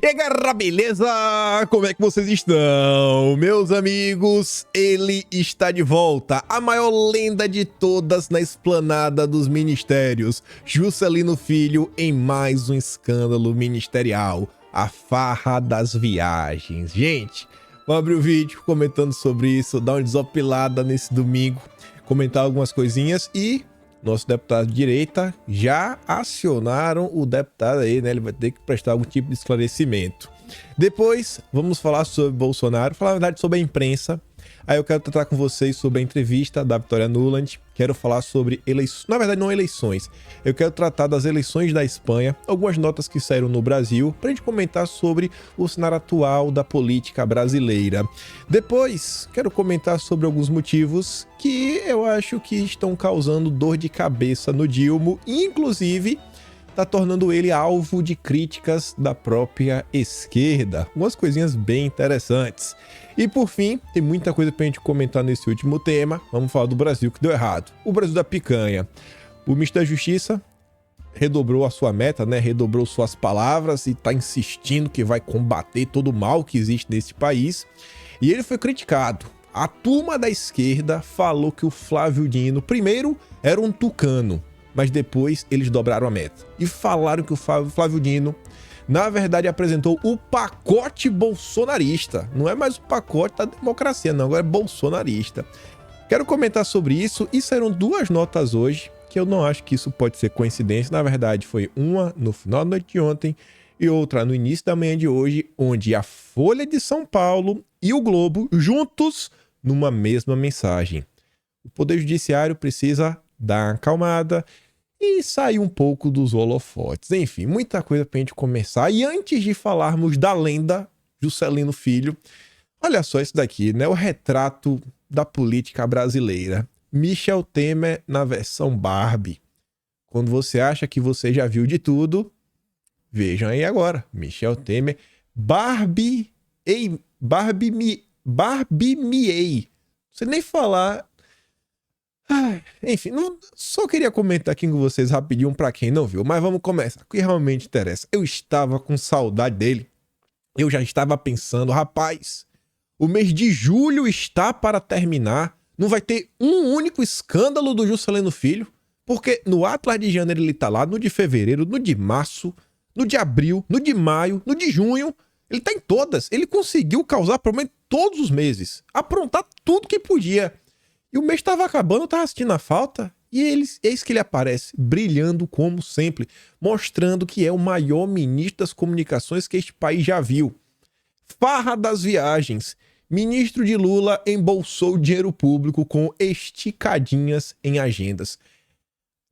E aí, galera, beleza? Como é que vocês estão? Meus amigos, ele está de volta, a maior lenda de todas na esplanada dos ministérios, Juscelino Filho, em mais um escândalo ministerial, a farra das viagens. Gente, vamos abrir o vídeo comentando sobre isso, dar uma desopilada nesse domingo, comentar algumas coisinhas e... nosso deputado de direita já acionaram o deputado aí, né? Ele vai ter que prestar algum tipo de esclarecimento. Depois, vamos falar sobre Bolsonaro, falar na verdade sobre a imprensa. Aí eu quero tratar com vocês sobre a entrevista da Victoria Nuland. Quero falar sobre eleições, na verdade não eleições. Eu quero tratar das eleições da Espanha, algumas notas que saíram no Brasil, pra gente comentar sobre o cenário atual da política brasileira. Depois, quero comentar sobre alguns motivos que eu acho que estão causando dor de cabeça no Dilma, inclusive tá tornando ele alvo de críticas da própria esquerda. Umas coisinhas bem interessantes. E por fim, tem muita coisa pra gente comentar nesse último tema. Vamos falar do Brasil que deu errado. O Brasil da picanha. O ministro da Justiça redobrou a sua meta, né? Redobrou suas palavras e tá insistindo que vai combater todo o mal que existe nesse país. E ele foi criticado. A turma da esquerda falou que o Flávio Dino, primeiro, era um tucano, mas depois eles dobraram a meta. E falaram que o Flávio Dino, na verdade, apresentou o pacote bolsonarista. Não é mais o pacote da democracia, não. Agora é bolsonarista. Quero comentar sobre isso. E saíram duas notas hoje, que eu não acho que isso pode ser coincidência. Na verdade, foi uma no final da noite de ontem e outra no início da manhã de hoje, onde a Folha de São Paulo e o Globo, juntos, numa mesma mensagem. O Poder Judiciário precisa dar uma acalmada e sair um pouco dos holofotes. Enfim, muita coisa pra gente começar. E antes de falarmos da lenda Juscelino Filho, olha só isso daqui, né? O retrato da política brasileira. Michel Temer na versão Barbie. Quando você acha que você já viu de tudo, vejam aí agora. Michel Temer, Barbie, Barbie-miei. Não sei nem falar... enfim, só queria comentar aqui com vocês rapidinho pra quem não viu, mas vamos começar, o que realmente interessa. Eu estava com saudade dele, eu já estava pensando, rapaz, o mês de julho está para terminar, não vai ter um único escândalo do Juscelino Filho, porque no Atlas de janeiro ele tá lá, no de fevereiro, no de março, no de abril, no de maio, no de junho, ele tá em todas, ele conseguiu causar problema em todos os meses, aprontar tudo que podia. E o mês estava acabando, eu estava assistindo a falta, e eis que ele aparece, brilhando como sempre, mostrando que é o maior ministro das comunicações que este país já viu. Farra das viagens. Ministro de Lula embolsou dinheiro público com esticadinhas em agendas.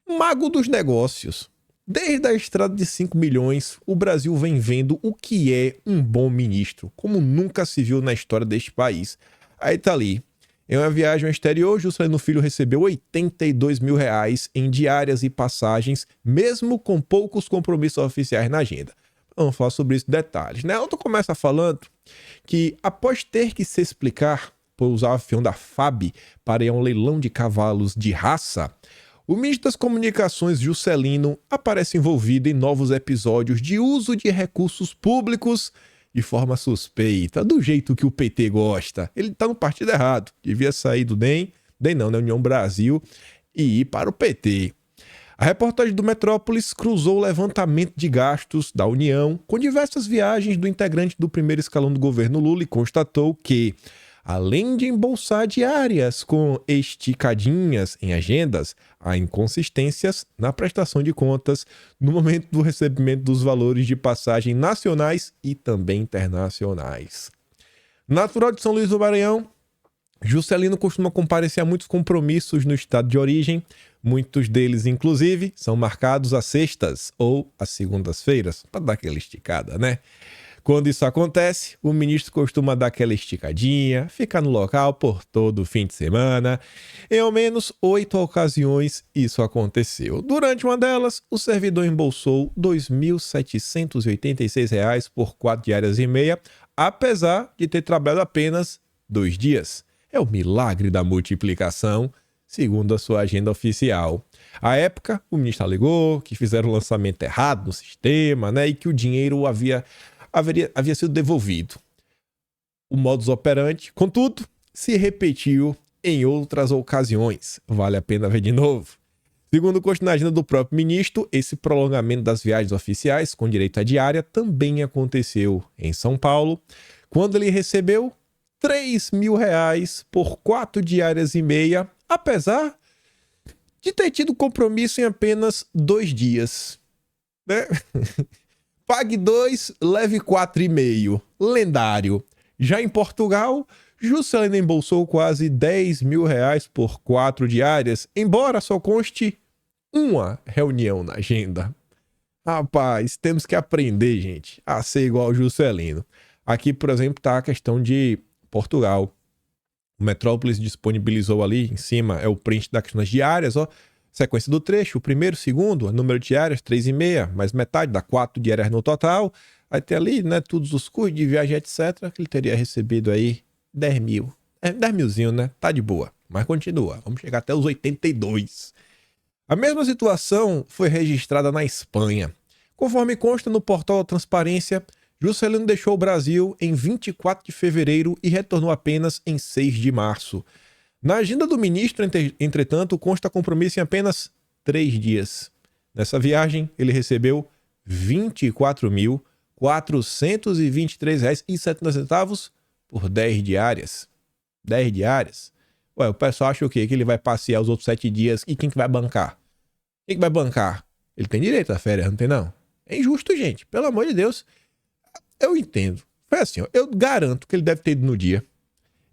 Mago dos negócios. Desde a estrada de 5 milhões, o Brasil vem vendo o que é um bom ministro, como nunca se viu na história deste país. Aí tá ali. Em uma viagem ao exterior, Juscelino Filho recebeu R$82 mil em diárias e passagens, mesmo com poucos compromissos oficiais na agenda. Vamos falar sobre isso em detalhes, né? Outro começa falando que, após ter que se explicar por usar o avião da FAB para ir a um leilão de cavalos de raça, o ministro das Comunicações, Juscelino, aparece envolvido em novos episódios de uso de recursos públicos de forma suspeita, do jeito que o PT gosta. Ele tá no partido errado. Devia sair do DEM não, né? União Brasil, e ir para o PT. A reportagem do Metrópolis cruzou o levantamento de gastos da União com diversas viagens do integrante do primeiro escalão do governo Lula e constatou que, além de embolsar diárias com esticadinhas em agendas, há inconsistências na prestação de contas no momento do recebimento dos valores de passagem nacionais e também internacionais. Natural de São Luís do Maranhão, Juscelino costuma comparecer a muitos compromissos no estado de origem. Muitos deles, inclusive, são marcados às sextas ou às segundas-feiras, para dar aquela esticada, né? Quando isso acontece, o ministro costuma dar aquela esticadinha, ficar no local por todo o fim de semana. Em ao menos 8 ocasiões isso aconteceu. Durante uma delas, o servidor embolsou R$ 2.786 por 4 diárias e meia, apesar de ter trabalhado apenas 2 dias. É o milagre da multiplicação, segundo a sua agenda oficial. À época, o ministro alegou que fizeram o lançamento errado no sistema, né, e que o dinheiro havia havia sido devolvido. O modus operandi, contudo, se repetiu em outras ocasiões. Vale a pena ver de novo. Segundo consta na agenda do próprio ministro, esse prolongamento das viagens oficiais com direito à diária também aconteceu em São Paulo, quando ele recebeu R$3.000 por 4 diárias e meia, apesar de ter tido compromisso em apenas 2 dias. Né? Pague 2, leve 4,5. Lendário. Já em Portugal, Juscelino embolsou quase R$10.000 por 4 diárias, embora só conste uma reunião na agenda. Rapaz, temos que aprender, gente, a ser igual ao Juscelino. Aqui, por exemplo, está a questão de Portugal. O Metrópolis disponibilizou ali em cima, é o print das questões diárias, ó. Sequência do trecho, o primeiro, o segundo, número de diárias, 3,5, mais metade, dá 4 diárias no total. Aí tem ali, né, todos os custos de viagem, etc, que ele teria recebido aí 10 mil. 10 milzinho, né? Tá de boa. Mas continua. Vamos chegar até os 82. A mesma situação foi registrada na Espanha. Conforme consta no portal da Transparência, Juscelino deixou o Brasil em 24 de fevereiro e retornou apenas em 6 de março. Na agenda do ministro, entretanto, consta compromisso em apenas 3 dias. Nessa viagem, ele recebeu R$24.423,70 por 10 diárias. 10 diárias? Ué, o pessoal acha o quê? Que ele vai passear os outros 7 dias e quem que vai bancar? Quem que vai bancar? Ele tem direito a férias, não tem não? É injusto, gente. Pelo amor de Deus. Eu entendo. Foi assim, ó. Eu garanto que ele deve ter ido no dia.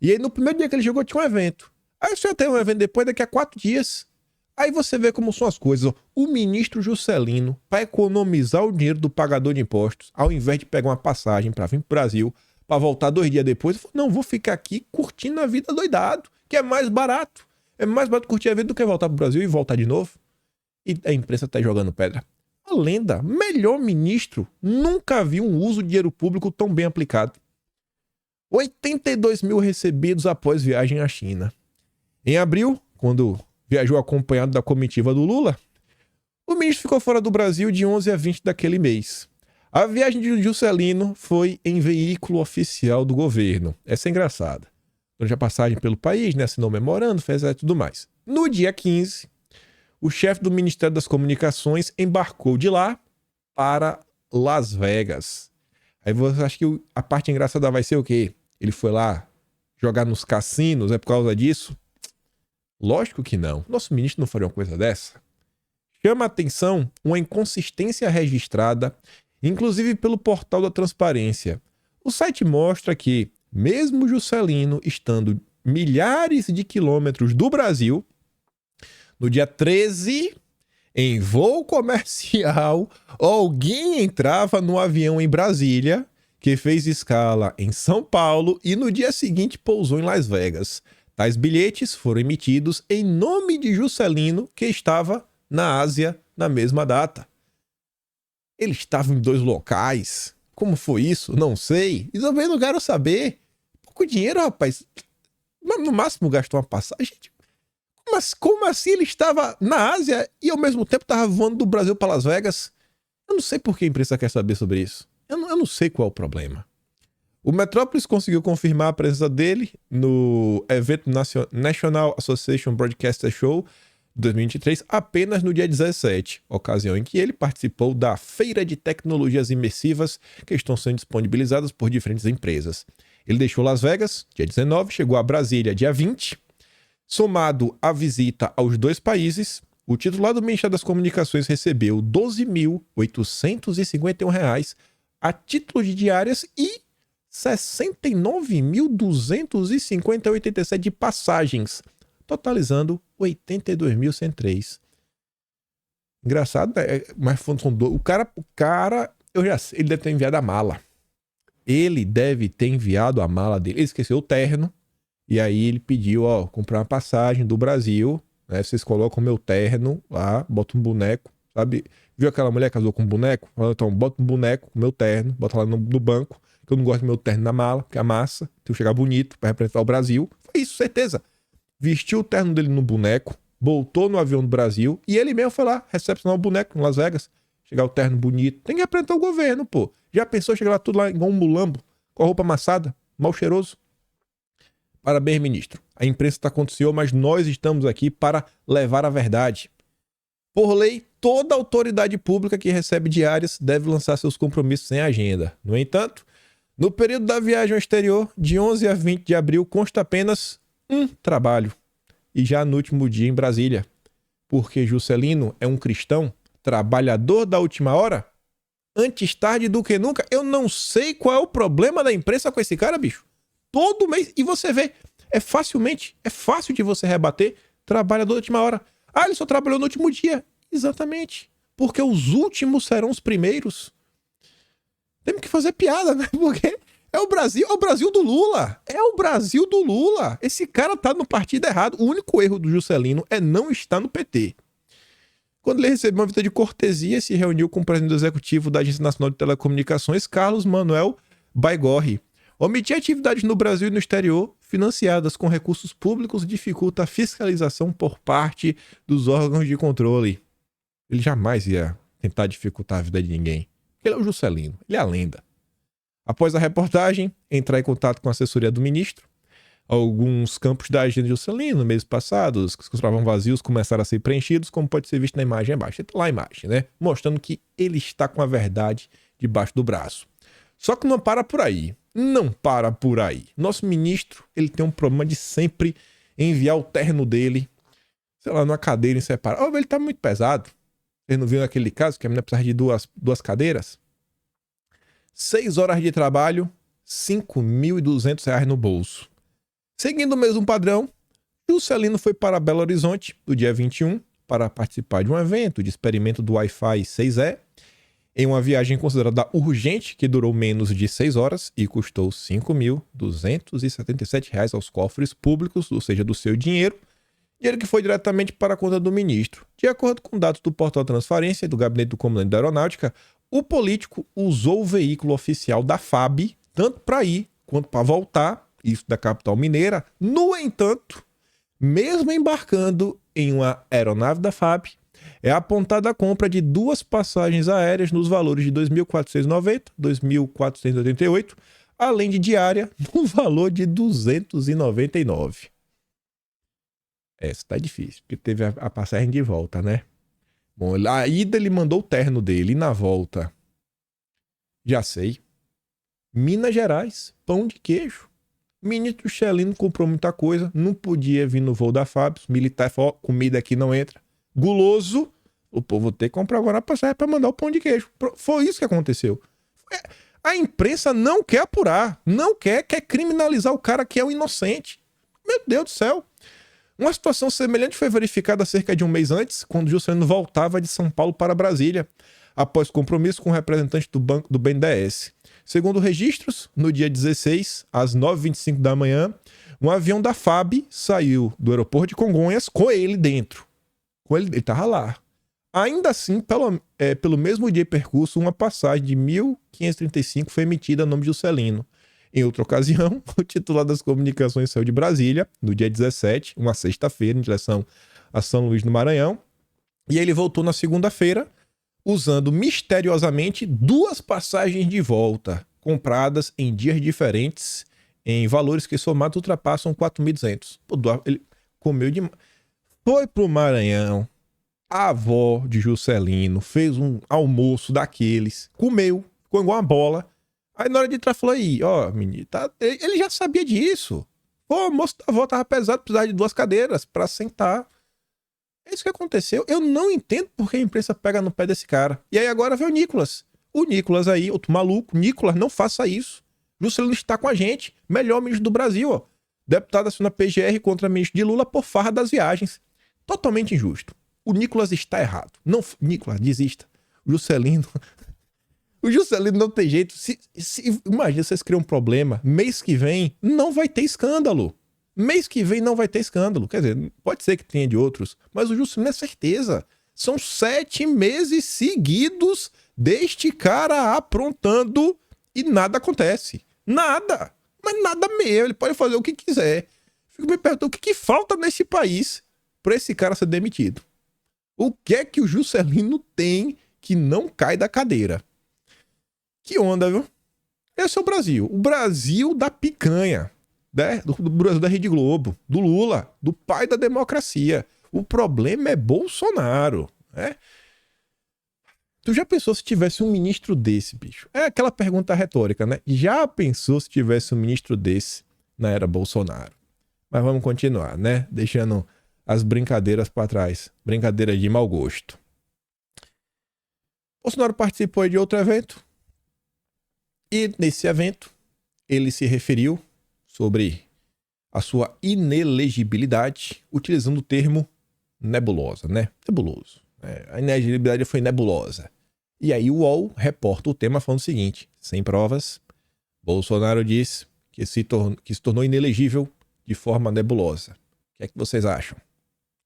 E aí, no primeiro dia que ele chegou, tinha um evento. Aí você tem um evento depois, daqui a 4 dias. Aí você vê como são as coisas. Ó. O ministro Juscelino, para economizar o dinheiro do pagador de impostos, ao invés de pegar uma passagem para vir pro Brasil, para voltar 2 dias depois, ele falou, não, vou ficar aqui curtindo a vida doidado, que é mais barato. É mais barato curtir a vida do que voltar pro Brasil e voltar de novo. E a imprensa tá jogando pedra. A lenda, melhor ministro, nunca viu um uso de dinheiro público tão bem aplicado. 82 mil recebidos após viagem à China. Em abril, quando viajou acompanhado da comitiva do Lula, o ministro ficou fora do Brasil de 11 a 20 daquele mês. A viagem de Juscelino foi em veículo oficial do governo. Essa é engraçada. Durante a passagem pelo país, né, assinou memorando, fez tudo mais. No dia 15, o chefe do Ministério das Comunicações embarcou de lá para Las Vegas. Aí você acha que a parte engraçada vai ser o quê? Ele foi lá jogar nos cassinos, é por causa disso? Lógico que não. Nosso ministro não faria uma coisa dessa. Chama a atenção uma inconsistência registrada, inclusive pelo portal da Transparência. O site mostra que, mesmo Juscelino estando milhares de quilômetros do Brasil, no dia 13, em voo comercial, alguém entrava no avião em Brasília, que fez escala em São Paulo e no dia seguinte pousou em Las Vegas. Tais bilhetes foram emitidos em nome de Juscelino, que estava na Ásia na mesma data. Ele estava em 2 locais. Como foi isso? Não sei. E também não quero saber. Pouco dinheiro, rapaz. No máximo gastou uma passagem. Mas como assim ele estava na Ásia e ao mesmo tempo estava voando do Brasil para Las Vegas? Eu não sei por que a imprensa quer saber sobre isso. Eu não sei qual é o problema. O Metrópolis conseguiu confirmar a presença dele no evento National Association Broadcaster Show 2023 apenas no dia 17, ocasião em que ele participou da Feira de Tecnologias Imersivas que estão sendo disponibilizadas por diferentes empresas. Ele deixou Las Vegas, dia 19, chegou a Brasília, dia 20. Somado à visita aos 2 países, o titular do Ministério das Comunicações recebeu R$ 12.851 a título de diárias e R$ 69.250,87 de passagens, totalizando R$ 82.103. Engraçado, né? Mas são dois. O cara, eu já sei, ele deve ter enviado a mala. Ele deve ter enviado a mala dele. Ele esqueceu o terno. E aí ele pediu, ó, comprar uma passagem do Brasil, né? Vocês colocam meu terno lá, botam um boneco, sabe? Viu aquela mulher que casou com um boneco? Então, bota um boneco com meu terno, bota lá no banco, que eu não gosto do meu terno na mala, porque amassa, tem que chegar bonito para representar o Brasil. Foi isso, certeza. Vestiu o terno dele no boneco, voltou no avião do Brasil e ele mesmo foi lá recepcionar o boneco em Las Vegas. chegar o terno bonito. Tem que apresentar o governo, pô. Já pensou chegar lá tudo lá igual um mulambo, com a roupa amassada, mal cheiroso? Parabéns, ministro. A imprensa está com o senhor, mas nós estamos aqui para levar a verdade. Por lei, toda autoridade pública que recebe diárias deve lançar seus compromissos em agenda. No entanto, no período da viagem ao exterior, de 11 a 20 de abril, consta apenas um trabalho. E já no último dia em Brasília. Porque Juscelino é um cristão, trabalhador da última hora? Antes tarde do que nunca? Eu não sei qual é o problema da imprensa com esse cara, bicho. Todo mês. E você vê, é fácil de você rebater trabalhador da última hora. Ah, ele só trabalhou no último dia. Exatamente. Porque os últimos serão os primeiros. Temos que fazer piada, né? Porque é o Brasil do Lula. É o Brasil do Lula. Esse cara tá no partido errado. O único erro do Juscelino é não estar no PT. Quando ele recebeu uma visita de cortesia, se reuniu com o presidente executivo da Agência Nacional de Telecomunicações, Carlos Manuel Baigorre. Omitir atividades no Brasil e no exterior, financiadas com recursos públicos, dificulta a fiscalização por parte dos órgãos de controle. Ele jamais ia tentar dificultar a vida de ninguém. Ele é o Juscelino, ele é a lenda. Após a reportagem, entrar em contato com a assessoria do ministro, alguns campos da agenda de Juscelino, no mês passado, que estavam vazios, começaram a ser preenchidos, como pode ser visto na imagem abaixo. Está lá a imagem, né? Mostrando que ele está com a verdade debaixo do braço. Só que não para por aí. Não para por aí. Nosso ministro, ele tem um problema de sempre enviar o terno dele, sei lá, numa cadeira em separado. Oh, ele tá muito pesado. Vocês não viram aquele caso que a menina precisava de duas cadeiras? 6 horas de trabalho, R$ 5.200 no bolso. Seguindo o mesmo padrão, Juscelino foi para Belo Horizonte, no dia 21, para participar de um evento de experimento do Wi-Fi 6E, em uma viagem considerada urgente, que durou menos de 6 horas e custou R$ 5.277 aos cofres públicos, ou seja, do seu dinheiro que foi diretamente para a conta do ministro. De acordo com dados do portal Transparência e do gabinete do comandante da Aeronáutica, o político usou o veículo oficial da FAB, tanto para ir quanto para voltar, isso da capital mineira. No entanto, mesmo embarcando em uma aeronave da FAB, é apontada a compra de 2 passagens aéreas nos valores de R$ 2.490, R$ 2.488, além de diária no valor de R$ 299. Essa tá difícil, porque teve a passagem de volta, né? Bom, a ida ele mandou o terno dele, e na volta, já sei, Minas Gerais, pão de queijo. O ministro Juscelino comprou muita coisa, não podia vir no voo da FAB, militar falou, comida aqui não entra. Guloso, o povo vou ter que comprar agora a passagem para mandar o pão de queijo. Foi isso que aconteceu. A imprensa não quer apurar, não quer criminalizar o cara que é o inocente. Meu Deus do céu. Uma situação semelhante foi verificada cerca de um mês antes, quando Juscelino voltava de São Paulo para Brasília, após compromisso com o representante do banco do BNDES. Segundo registros, no dia 16, às 9h25 da manhã, um avião da FAB saiu do aeroporto de Congonhas com ele dentro. Ele estava lá. Ainda assim, pelo mesmo dia e percurso, uma passagem de 1.535 foi emitida a nome de Juscelino. Em outra ocasião, o titular das comunicações saiu de Brasília, no dia 17, uma sexta-feira, em direção a São Luís do Maranhão, e ele voltou na segunda-feira, usando misteriosamente 2 passagens de volta, compradas em dias diferentes, em valores que somados ultrapassam 4.200. Ele comeu demais. Foi pro Maranhão, a avó de Juscelino fez um almoço daqueles, comeu, ficou igual uma bola. Aí na hora de entrar falou aí, ó, menino, tá... ele já sabia disso. Pô, o almoço da avó tava pesado, precisava de 2 cadeiras pra sentar. É isso que aconteceu. Eu não entendo por que a imprensa pega no pé desse cara. E aí agora vem o Nicolas. O Nicolas aí, outro maluco. Nicolas, não faça isso. Juscelino está com a gente. Melhor ministro do Brasil, ó. Deputado aciona PGR contra ministro de Lula por farra das viagens. Totalmente injusto. O Nicolas está errado. Não, Nicolas, desista. O Juscelino não tem jeito. Imagina, vocês criam um problema. Mês que vem não vai ter escândalo. Quer dizer, pode ser que tenha de outros, mas o Juscelino é certeza. São 7 meses seguidos deste cara aprontando e nada acontece. Nada. Mas nada mesmo. Ele pode fazer o que quiser. Fico me perguntando o que falta nesse país para esse cara ser demitido. O que é que o Juscelino tem que não cai da cadeira. Que onda, viu? Esse é o Brasil. O Brasil da picanha, né? Do Brasil da Rede Globo, do Lula, do pai da democracia. O problema é Bolsonaro, né? Tu já pensou se tivesse um ministro desse, bicho? É aquela pergunta retórica, né? Já pensou se tivesse um ministro desse na era Bolsonaro? Mas vamos continuar, né? Deixando as brincadeiras para trás. Brincadeiras de mau gosto. Bolsonaro participou de outro evento. E nesse evento, ele se referiu sobre a sua inelegibilidade, utilizando o termo nebulosa, né? Nebuloso. A inelegibilidade foi nebulosa. E aí o UOL reporta o tema falando o seguinte: sem provas, Bolsonaro diz que se tornou inelegível de forma nebulosa. O que é que vocês acham?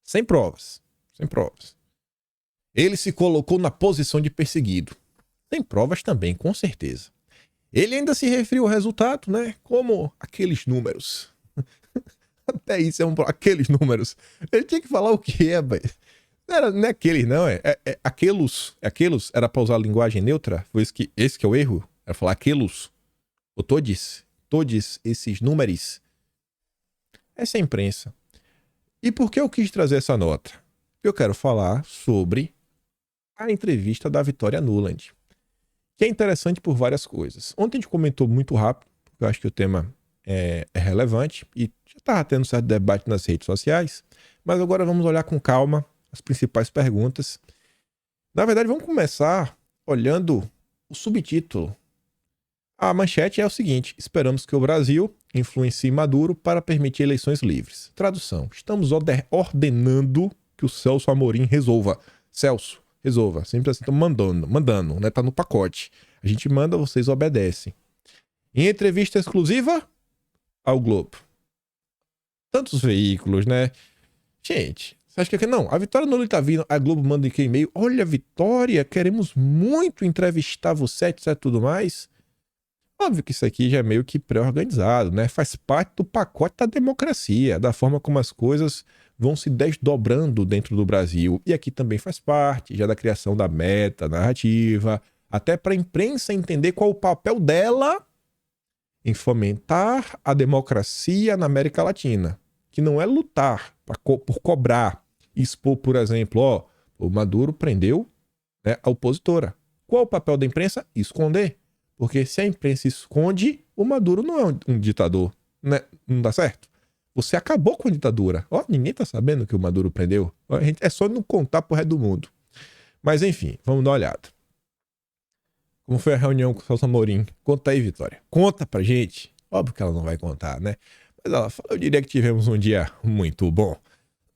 Sem provas. Sem provas. Ele se colocou na posição de perseguido. Sem provas também, com certeza. Ele ainda se referiu ao resultado, né? Como aqueles números. Até isso é aqueles números. Ele tinha que falar o quê, rapaz? Não é aqueles, não. Aqueles. Aqueles era para usar a linguagem neutra? Foi esse que é o erro? Era falar aqueles. Ou todos esses números. Essa é a imprensa. E por que eu quis trazer essa nota? Eu quero falar sobre a entrevista da Vitória Nuland, que é interessante por várias coisas. Ontem a gente comentou muito rápido, porque eu acho que o tema é relevante e já estava tendo um certo debate nas redes sociais, mas agora vamos olhar com calma as principais perguntas. Na verdade, vamos começar olhando o subtítulo. A manchete é o seguinte: esperamos que o Brasil influencie Maduro para permitir eleições livres. Tradução: estamos ordenando que o Celso Amorim resolva. Celso, resolva. Sempre assim, estamos mandando, né? Tá no pacote. A gente manda, vocês obedecem. Em entrevista exclusiva ao Globo. Tantos veículos, né? Gente, você acha que não? A Vitória não tá vindo, a Globo manda aqui e-mail. Olha, Vitória, queremos muito entrevistar você, etc, tudo mais. Óbvio que isso aqui já é meio que pré-organizado, né? Faz parte do pacote da democracia, da forma como as coisas vão se desdobrando dentro do Brasil. E aqui também faz parte já da criação da meta, narrativa, até para a imprensa entender qual o papel dela em fomentar a democracia na América Latina, que não é lutar por cobrar, expor, por exemplo, o Maduro prendeu, né, a opositora. Qual o papel da imprensa? Esconder. Porque se a imprensa esconde, o Maduro não é um ditador, né? Não dá certo? Você acabou com a ditadura. Ninguém tá sabendo que o Maduro prendeu. É só não contar pro resto do mundo. Mas enfim, vamos dar uma olhada. Como foi a reunião com o Celso Amorim? Conta aí, Vitória. Conta pra gente. Óbvio que ela não vai contar, né? Mas ela fala, eu diria que tivemos um dia muito bom.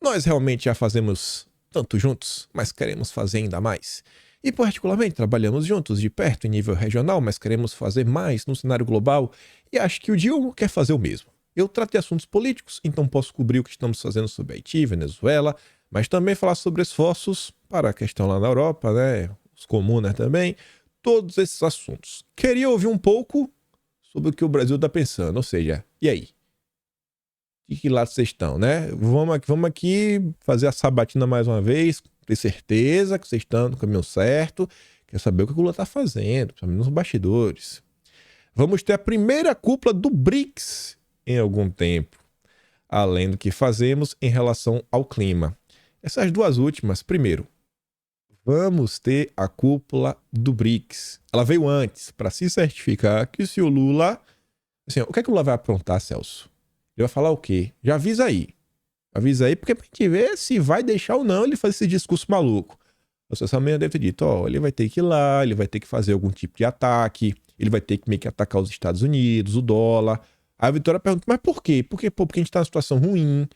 Nós realmente já fazemos tanto juntos, mas queremos fazer ainda mais. E particularmente trabalhamos juntos de perto em nível regional, mas queremos fazer mais no cenário global e acho que o Dilma quer fazer o mesmo. Eu tratei assuntos políticos, então posso cobrir o que estamos fazendo sobre Haiti, Venezuela, mas também falar sobre esforços para a questão lá na Europa, né? Os comunas também, todos esses assuntos. Queria ouvir um pouco sobre o que o Brasil está pensando, ou seja, e aí? De que lado vocês estão, né? Vamos aqui fazer a sabatina mais uma vez, ter certeza que vocês estão no caminho certo, quer saber o que o Lula está fazendo, principalmente nos bastidores. Vamos ter a primeira cúpula do BRICS em algum tempo, além do que fazemos em relação ao clima. Essas duas últimas, primeiro, vamos ter a cúpula do BRICS. Ela veio antes, para se certificar que se o Lula... Assim, o que é que o Lula vai aprontar, Celso? Ele vai falar o quê? Já avisa aí. Avisa aí, porque pra gente ver se vai deixar ou não ele fazer esse discurso maluco. O Celso Amorim deve ter dito, ele vai ter que ir lá, ele vai ter que fazer algum tipo de ataque, ele vai ter que meio que atacar os Estados Unidos, o dólar. Aí a Vitória pergunta, mas por quê? Porque a gente tá numa situação ruim,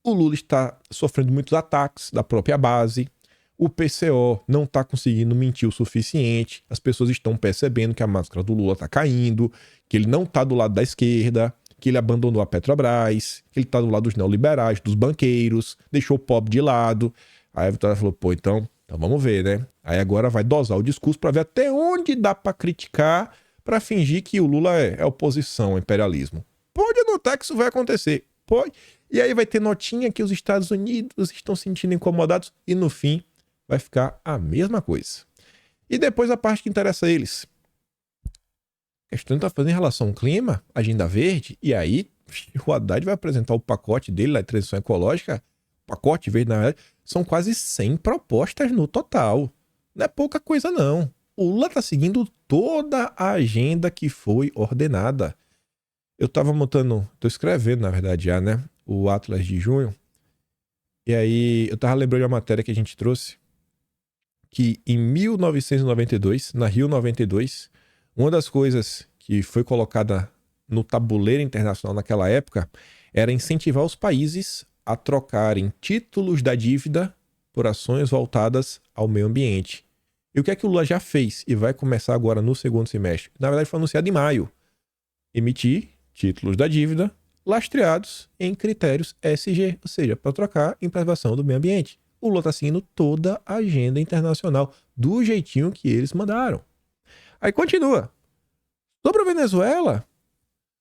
o Lula está sofrendo muitos ataques da própria base, o PCO não tá conseguindo mentir o suficiente, as pessoas estão percebendo que a máscara do Lula tá caindo, que ele não tá do lado da esquerda, que ele abandonou a Petrobras, que ele tá do lado dos neoliberais, dos banqueiros, deixou o pobre de lado. Aí a Vitória falou, então vamos ver, né? Aí agora vai dosar o discurso para ver até onde dá para criticar, para fingir que o Lula é oposição ao imperialismo. Pode anotar que isso vai acontecer. Pode. E aí vai ter notinha que os Estados Unidos estão se sentindo incomodados e no fim vai ficar a mesma coisa. E depois a parte que interessa a eles. A questão está fazendo em relação ao clima, agenda verde, e aí o Haddad vai apresentar o pacote dele da transição ecológica, pacote verde, na verdade, são quase 100 propostas no total. Não é pouca coisa, não. O Lula está seguindo toda a agenda que foi ordenada. Eu estava estou escrevendo, na verdade, já, né? O Atlas de junho. E aí, eu estava lembrando de uma matéria que a gente trouxe, que em 1992, na Rio 92, uma das coisas que foi colocada no tabuleiro internacional naquela época era incentivar os países a trocarem títulos da dívida por ações voltadas ao meio ambiente. E o que é que o Lula já fez e vai começar agora no segundo semestre? Na verdade, foi anunciado em maio. Emitir títulos da dívida lastreados em critérios ESG, ou seja, para trocar em preservação do meio ambiente. O Lula está seguindo toda a agenda internacional do jeitinho que eles mandaram. Aí continua. Sobre a Venezuela,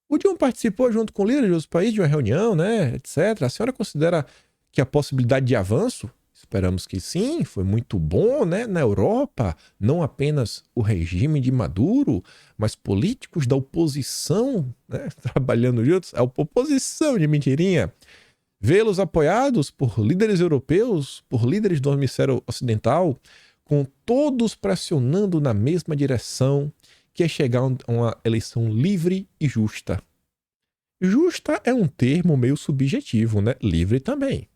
o Dilma participou junto com líderes dos países de uma reunião, né, etc. A senhora considera que a possibilidade de avanço? Esperamos que sim, foi muito bom, né? Na Europa, não apenas o regime de Maduro, mas políticos da oposição, né? Trabalhando juntos, a oposição de mentirinha. Vê-los apoiados por líderes europeus, por líderes do hemisfério ocidental, com todos pressionando na mesma direção, que é chegar a uma eleição livre e justa. Justa é um termo meio subjetivo, né? Livre também.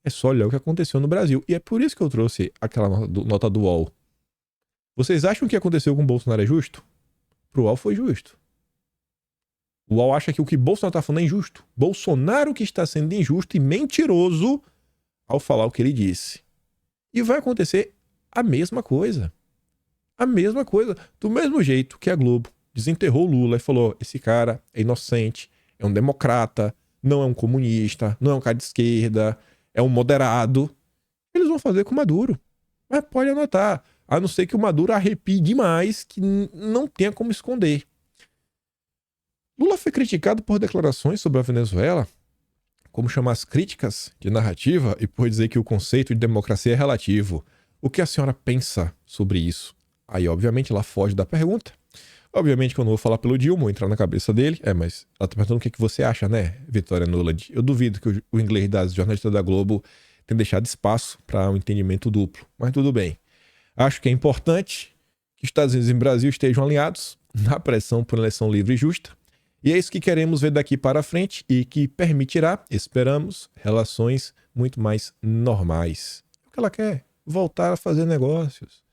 É só olhar o que aconteceu no Brasil. E é por isso que eu trouxe aquela nota do UOL. Vocês acham que o que aconteceu com o Bolsonaro é justo? Pro UOL foi justo. O UOL acha que o que Bolsonaro está falando é injusto. Bolsonaro que está sendo injusto e mentiroso ao falar o que ele disse. E vai acontecer a mesma coisa. A mesma coisa. Do mesmo jeito que a Globo desenterrou o Lula e falou: esse cara é inocente, é um democrata, não é um comunista, não é um cara de esquerda, é um moderado. Eles vão fazer com o Maduro. Mas pode anotar. A não ser que o Maduro arrepie demais, que não tenha como esconder. Lula foi criticado por declarações sobre a Venezuela, como chamar as críticas de narrativa e por dizer que o conceito de democracia é relativo. O que a senhora pensa sobre isso? Aí, obviamente, ela foge da pergunta. Obviamente que eu não vou falar pelo Dilma, vou entrar na cabeça dele. Mas ela tá perguntando o que você acha, né, Vitória Nuland? Eu duvido que o inglês das jornalistas da Globo tenha deixado espaço para um entendimento duplo. Mas tudo bem. Acho que é importante que Estados Unidos e Brasil estejam alinhados na pressão por eleição livre e justa. E é isso que queremos ver daqui para frente e que permitirá, esperamos, relações muito mais normais. O que ela quer? Voltar a fazer negócios.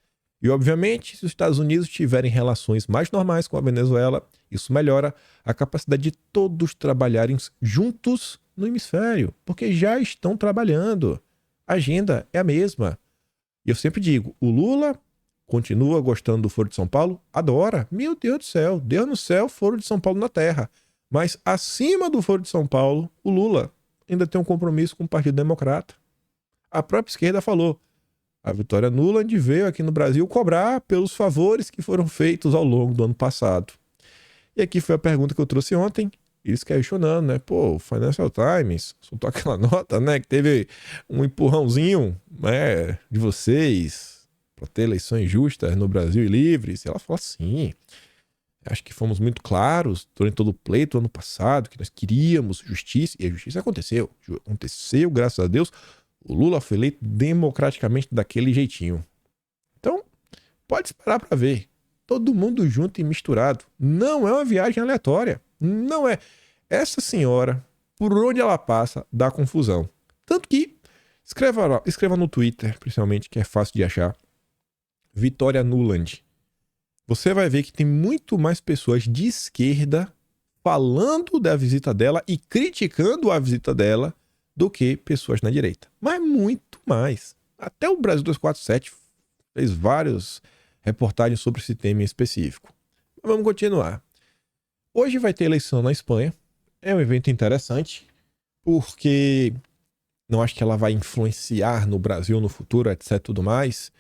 E, obviamente, se os Estados Unidos tiverem relações mais normais com a Venezuela, isso melhora a capacidade de todos trabalharem juntos no hemisfério, porque já estão trabalhando. A agenda é a mesma. E eu sempre digo, o Lula continua gostando do Foro de São Paulo? Adora. Meu Deus do céu. Deus no céu, Foro de São Paulo na terra. Mas acima do Foro de São Paulo, o Lula ainda tem um compromisso com o Partido Democrata. A própria esquerda falou: a Vitória Nuland veio aqui no Brasil cobrar pelos favores que foram feitos ao longo do ano passado. E aqui foi a pergunta que eu trouxe ontem. Eles questionando, né? Pô, o Financial Times soltou aquela nota, né? Que teve um empurrãozinho, né, de vocês para ter eleições justas no Brasil e livres. E ela falou assim: acho que fomos muito claros durante todo o pleito ano passado que nós queríamos justiça. E a justiça aconteceu. Aconteceu, graças a Deus. O Lula foi eleito democraticamente daquele jeitinho. Então, pode esperar para ver. Todo mundo junto e misturado. Não é uma viagem aleatória. Não é. Essa senhora, por onde ela passa, dá confusão. Tanto que, escreva no Twitter, principalmente, que é fácil de achar, Vitória Nuland. Você vai ver que tem muito mais pessoas de esquerda falando da visita dela e criticando a visita dela do que pessoas na direita. Mas muito mais. Até o Brasil 247 fez várias reportagens sobre esse tema em específico. Mas vamos continuar. Hoje vai ter eleição na Espanha. É um evento interessante, porque não acho que ela vai influenciar no Brasil no futuro, etc, tudo mais.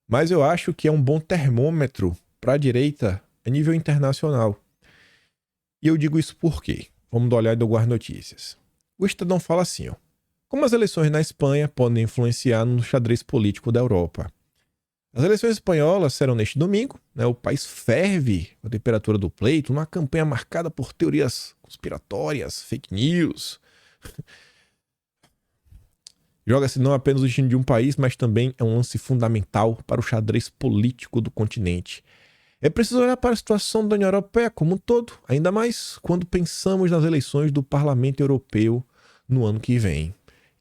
Mas eu acho que é um bom termômetro para a direita a nível internacional. E eu digo isso por quê? Vamos dar uma olhada no Notícias. O Estadão fala assim, ó: como as eleições na Espanha podem influenciar no xadrez político da Europa? As eleições espanholas serão neste domingo, né? O país ferve com a temperatura do pleito, numa campanha marcada por teorias conspiratórias, fake news. Joga-se não apenas o destino de um país, mas também é um lance fundamental para o xadrez político do continente. É preciso olhar para a situação da União Europeia como um todo, ainda mais quando pensamos nas eleições do Parlamento Europeu no ano que vem.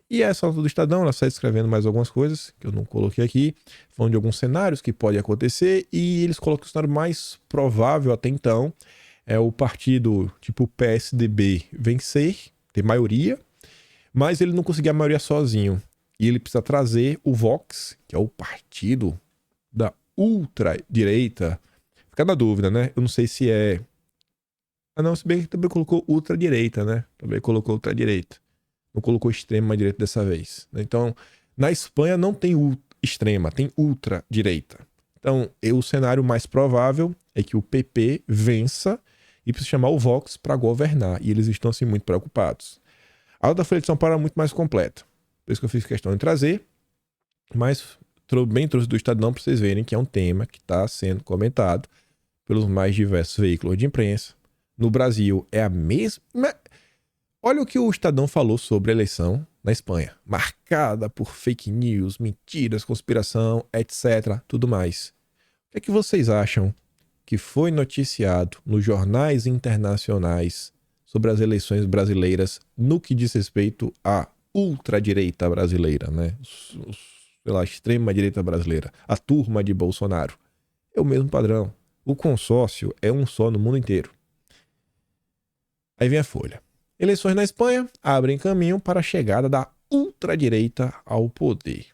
E essa nota do Estadão, ela está escrevendo mais algumas coisas que eu não coloquei aqui, falando de alguns cenários que podem acontecer, e eles colocam o cenário mais provável até então, é o partido tipo PSDB vencer, ter maioria, mas ele não conseguir a maioria sozinho. E ele precisa trazer o Vox, que é o partido da ultradireita. Fica na dúvida, né? Eu não sei se é... Ah não, se bem que também colocou ultradireita, né? Também colocou ultradireita. Não colocou extrema-direita dessa vez. Então, na Espanha não tem extrema, tem ultradireita. Então, o cenário mais provável é que o PP vença e precisa chamar o Vox para governar. E eles estão, assim, muito preocupados. A outra Folha de São Paulo é muito mais completa. Por isso que eu fiz questão de trazer. Mas bem trouxe do Estadão para vocês verem que é um tema que está sendo comentado pelos mais diversos veículos de imprensa. No Brasil é a mesma... Olha o que o Estadão falou sobre a eleição na Espanha. Marcada por fake news, mentiras, conspiração, etc. Tudo mais. O que é que vocês acham que foi noticiado nos jornais internacionais sobre as eleições brasileiras no que diz respeito à ultradireita brasileira, né? Sei lá, extrema-direita brasileira. A turma de Bolsonaro. É o mesmo padrão. O consórcio é um só no mundo inteiro. Aí vem a Folha. Eleições na Espanha abrem caminho para a chegada da ultradireita ao poder.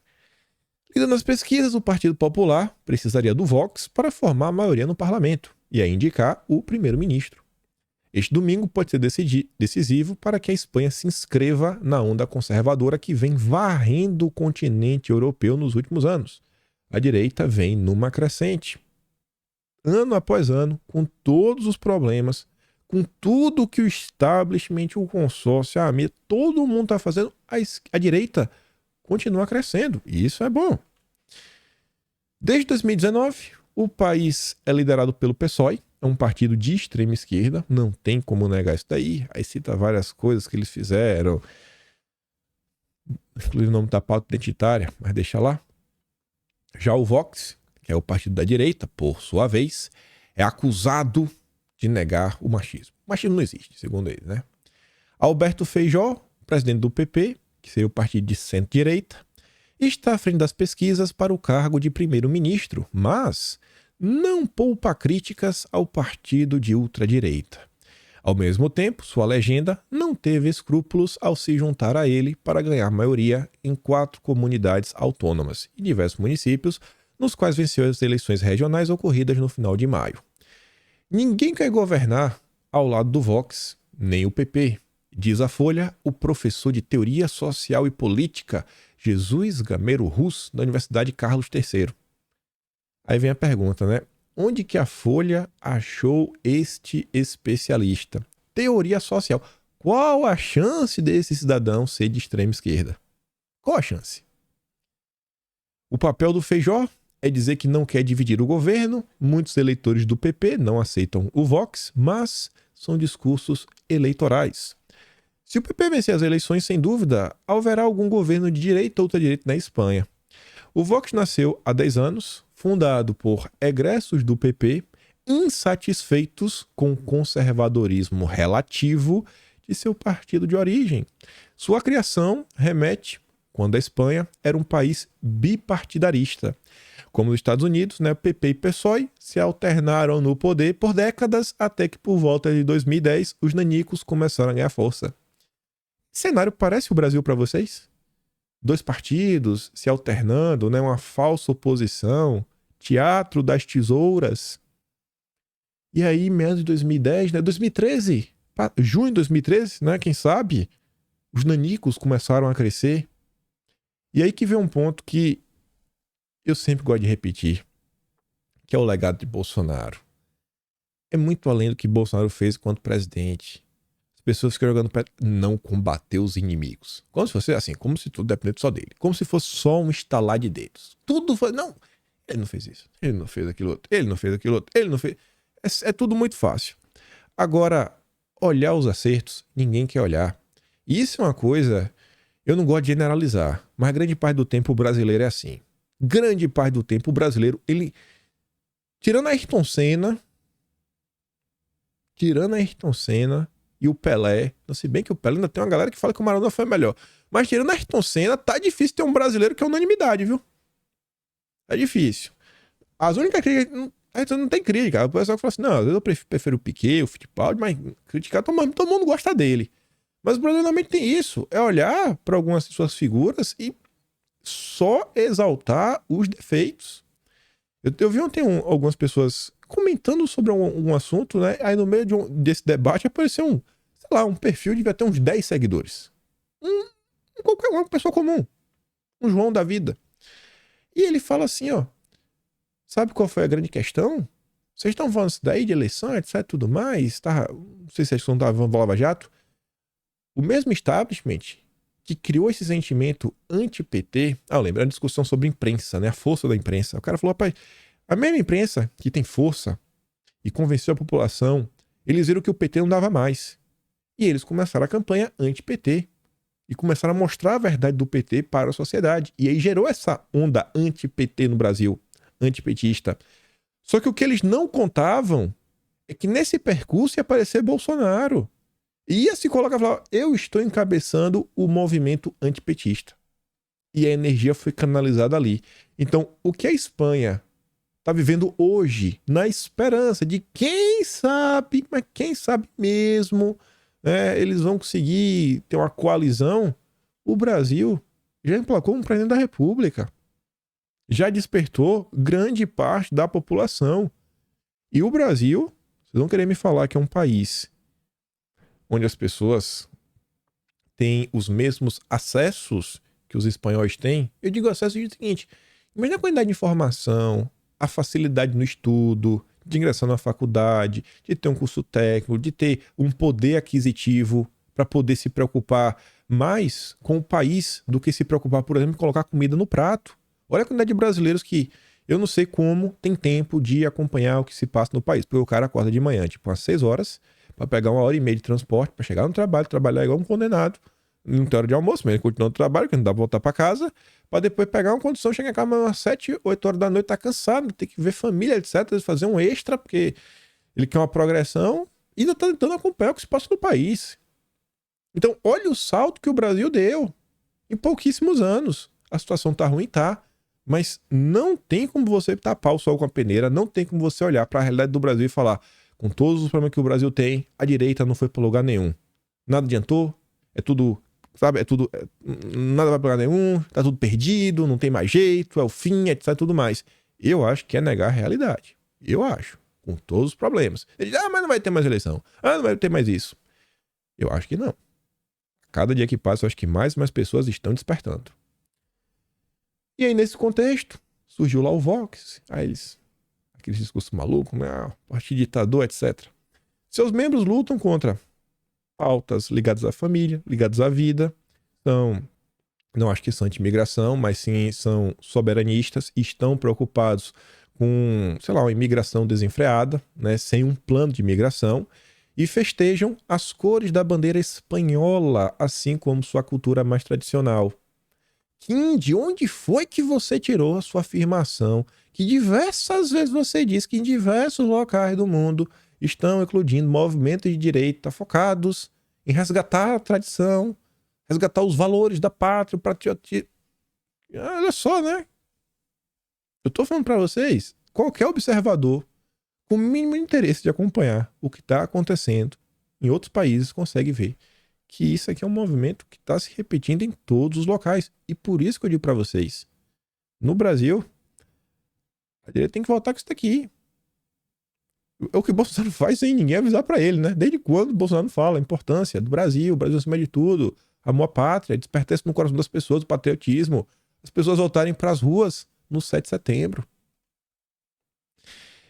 Líder nas pesquisas, o Partido Popular precisaria do Vox para formar a maioria no parlamento e aí indicar o primeiro-ministro. Este domingo pode ser decisivo para que a Espanha se inscreva na onda conservadora que vem varrendo o continente europeu nos últimos anos. A direita vem numa crescente. Ano após ano, com todos os problemas, com tudo que o establishment, o consórcio, a mídia, todo mundo está fazendo, a direita continua crescendo. E isso é bom. Desde 2019, o país é liderado pelo PSOE, é um partido de extrema esquerda, não tem como negar isso daí. Aí cita várias coisas que eles fizeram, inclusive o nome da pauta identitária, mas deixa lá. Já o Vox, que é o partido da direita, por sua vez, é acusado de negar o machismo. O machismo não existe, segundo ele, né? Alberto Feijó, presidente do PP, que seria o partido de centro-direita, está à frente das pesquisas para o cargo de primeiro-ministro, mas não poupa críticas ao partido de ultradireita. Ao mesmo tempo, sua legenda não teve escrúpulos ao se juntar a ele para ganhar maioria em 4 comunidades autônomas e diversos municípios, nos quais venceu as eleições regionais ocorridas no final de maio. Ninguém quer governar ao lado do Vox, nem o PP, diz a Folha o professor de Teoria Social e Política Jesus Gamero Rus, da Universidade Carlos III. Aí vem a pergunta, né? Onde que a Folha achou este especialista? Teoria social. Qual a chance desse cidadão ser de extrema esquerda? Qual a chance? O papel do Feijó é dizer que não quer dividir o governo. Muitos eleitores do PP não aceitam o Vox, mas são discursos eleitorais. Se o PP vencer as eleições, sem dúvida, haverá algum governo de direita ou ultradireita na Espanha. O Vox nasceu há 10 anos, fundado por egressos do PP, insatisfeitos com o conservadorismo relativo de seu partido de origem. Sua criação remete, quando a Espanha era um país bipartidarista. Como os Estados Unidos, né, PP e PSOE se alternaram no poder por décadas, até que por volta de 2010 os nanicos começaram a ganhar força. Esse cenário parece o Brasil para vocês? 2 partidos se alternando, né, uma falsa oposição, teatro das tesouras. E aí, meados de 2010, né, 2013, junho de 2013, né, quem sabe, os nanicos começaram a crescer. E aí que vem um ponto que eu sempre gosto de repetir, que é o legado de Bolsonaro. É muito além do que Bolsonaro fez enquanto presidente. As pessoas ficam jogando para não combater os inimigos. Como se fosse assim, como se tudo dependesse só dele. Como se fosse só um estalar de dedos. Tudo foi... Não, Ele não fez isso, ele não fez aquilo outro, ele não fez aquilo outro, ele não fez... É tudo muito fácil. Agora, olhar os acertos, ninguém quer olhar. E isso é uma coisa, eu não gosto de generalizar, mas grande parte do tempo o brasileiro é assim. Grande parte do tempo o brasileiro, ele... Tirando a Ayrton Senna e o Pelé, se bem que o Pelé ainda tem uma galera que fala que o Maradona foi melhor. Mas tirando a Ayrton Senna, tá difícil ter um brasileiro que é unanimidade, viu? É difícil. As únicas críticas... Não tem crítica. O pessoal fala assim, não, às vezes eu prefiro o Piquet, o Fittipaldi, mas criticar todo mundo gosta dele. Mas o Brasil realmente tem isso. É olhar para algumas de suas figuras e só exaltar os defeitos. Eu vi ontem algumas pessoas comentando sobre um assunto, né? Aí no meio desse debate apareceu um perfil, devia ter uns 10 seguidores. Uma pessoa comum. Um João da vida. E ele fala assim, ó. Sabe qual foi a grande questão? Vocês estão falando isso daí de eleição, etc, tudo mais, tá? Não sei se vocês estão falando Lava Jato. O mesmo establishment que criou esse sentimento anti-PT... lembra a discussão sobre imprensa, né? A força da imprensa. O cara falou, rapaz, a mesma imprensa que tem força e convenceu a população, eles viram que o PT não dava mais. E eles começaram a campanha anti-PT. E começaram a mostrar a verdade do PT para a sociedade. E aí gerou essa onda anti-PT no Brasil. Antipetista. Só que o que eles não contavam é que nesse percurso ia aparecer Bolsonaro. E ia se colocar e falar, eu estou encabeçando o movimento antipetista. E a energia foi canalizada ali. Então, o que a Espanha está vivendo hoje, na esperança de quem sabe, mas quem sabe mesmo, né, eles vão conseguir ter uma coalizão, o Brasil já emplacou um presidente da República. Já despertou grande parte da população. E o Brasil, vocês vão querer me falar que é um país onde as pessoas têm os mesmos acessos que os espanhóis têm? Eu digo acesso do seguinte, imagina a quantidade de informação, a facilidade no estudo, de ingressar na faculdade, de ter um curso técnico, de ter um poder aquisitivo para poder se preocupar mais com o país do que se preocupar, por exemplo, em colocar comida no prato. Olha a quantidade de brasileiros que eu não sei como tem tempo de acompanhar o que se passa no país. Porque o cara acorda de manhã, tipo, às 6 horas, para pegar 1h30 de transporte, para chegar no trabalho, trabalhar igual um condenado. Não tem hora de almoço, mas ele continua no trabalho, porque não dá pra voltar para casa, para depois pegar uma condição, chegar em casa umas 7, 8 horas da noite, tá cansado, tem que ver família, etc. Fazer um extra, porque ele quer uma progressão e ainda tá tentando acompanhar o que se passa no país. Então, olha o salto que o Brasil deu em pouquíssimos anos. A situação tá ruim, tá? Mas não tem como você tapar o sol com a peneira, não tem como você olhar para a realidade do Brasil e falar, com todos os problemas que o Brasil tem, a direita não foi para lugar nenhum. Nada adiantou, é tudo, sabe, nada vai para lugar nenhum, tá tudo perdido, não tem mais jeito, é o fim, etc, tudo mais. Eu acho que é negar a realidade. Eu acho, com todos os problemas. Ele diz, mas não vai ter mais eleição, não vai ter mais isso. Eu acho que não. Cada dia que passa, eu acho que mais e mais pessoas estão despertando. E aí, nesse contexto, surgiu lá o Vox, aí aqueles discursos malucos, partido ditador, etc. Seus membros lutam contra pautas ligadas à família, ligadas à vida, não acho que são anti-imigração, mas sim são soberanistas e estão preocupados com, uma imigração desenfreada, né, sem um plano de imigração, e festejam as cores da bandeira espanhola, assim como sua cultura mais tradicional. Kim, de onde foi que você tirou a sua afirmação que diversas vezes você disse que em diversos locais do mundo estão eclodindo movimentos de direita focados em resgatar a tradição, resgatar os valores da pátria, o patriotismo? Olha só, né? Eu tô falando para vocês, qualquer observador com o mínimo interesse de acompanhar o que está acontecendo em outros países consegue ver que isso aqui é um movimento que está se repetindo em todos os locais. E por isso que eu digo para vocês, no Brasil, a direita tem que voltar com isso daqui. É o que o Bolsonaro faz sem ninguém avisar para ele, né? Desde quando o Bolsonaro fala a importância do Brasil acima de tudo, amor à pátria, despertar no coração das pessoas o patriotismo, as pessoas voltarem para as ruas no 7 de setembro.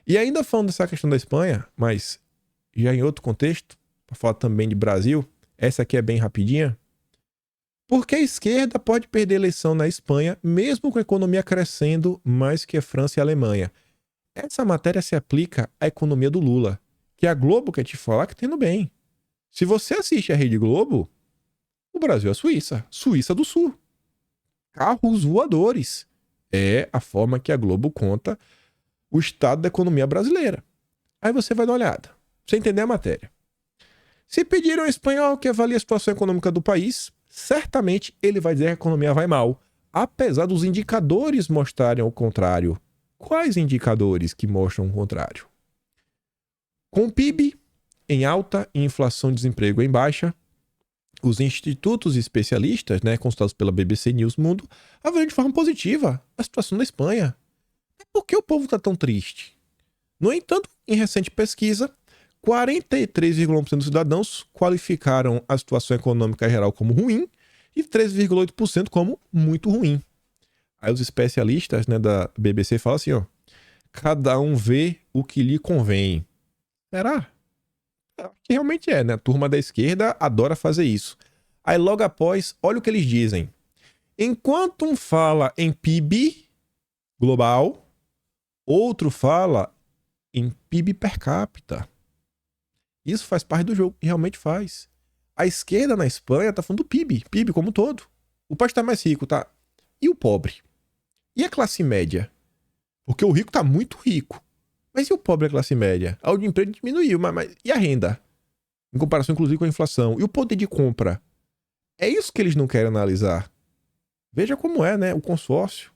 E ainda falando dessa questão da Espanha, mas já em outro contexto, para falar também de Brasil, essa aqui é bem rapidinha. Porque a esquerda pode perder eleição na Espanha, mesmo com a economia crescendo mais que a França e a Alemanha. Essa matéria se aplica à economia do Lula, que a Globo quer te falar que tá indo bem. Se você assiste a Rede Globo, o Brasil é a Suíça, Suíça do Sul. Carros voadores. É a forma que a Globo conta o estado da economia brasileira. Aí você vai dar uma olhada, pra você entender a matéria. Se pedirem ao espanhol que avalie a situação econômica do país, certamente ele vai dizer que a economia vai mal, apesar dos indicadores mostrarem o contrário. Quais indicadores que mostram o contrário? Com o PIB em alta e inflação e desemprego em baixa, os institutos especialistas, consultados pela BBC News Mundo, avaliam de forma positiva a situação da Espanha. Por que o povo está tão triste? No entanto, em recente pesquisa, 43,1% dos cidadãos qualificaram a situação econômica geral como ruim e 3,8% como muito ruim. Aí os especialistas da BBC falam assim, cada um vê o que lhe convém. Será? Que realmente é, né? A turma da esquerda adora fazer isso. Aí logo após, olha o que eles dizem. Enquanto um fala em PIB global, outro fala em PIB per capita. Isso faz parte do jogo, e realmente faz. A esquerda na Espanha tá falando do PIB como um todo. O país tá mais rico, tá? E o pobre? E a classe média? Porque o rico tá muito rico. Mas e o pobre e a classe média? A de emprego diminuiu, mas e a renda? Em comparação, inclusive, com a inflação. E o poder de compra? É isso que eles não querem analisar. Veja como é, né? O consórcio.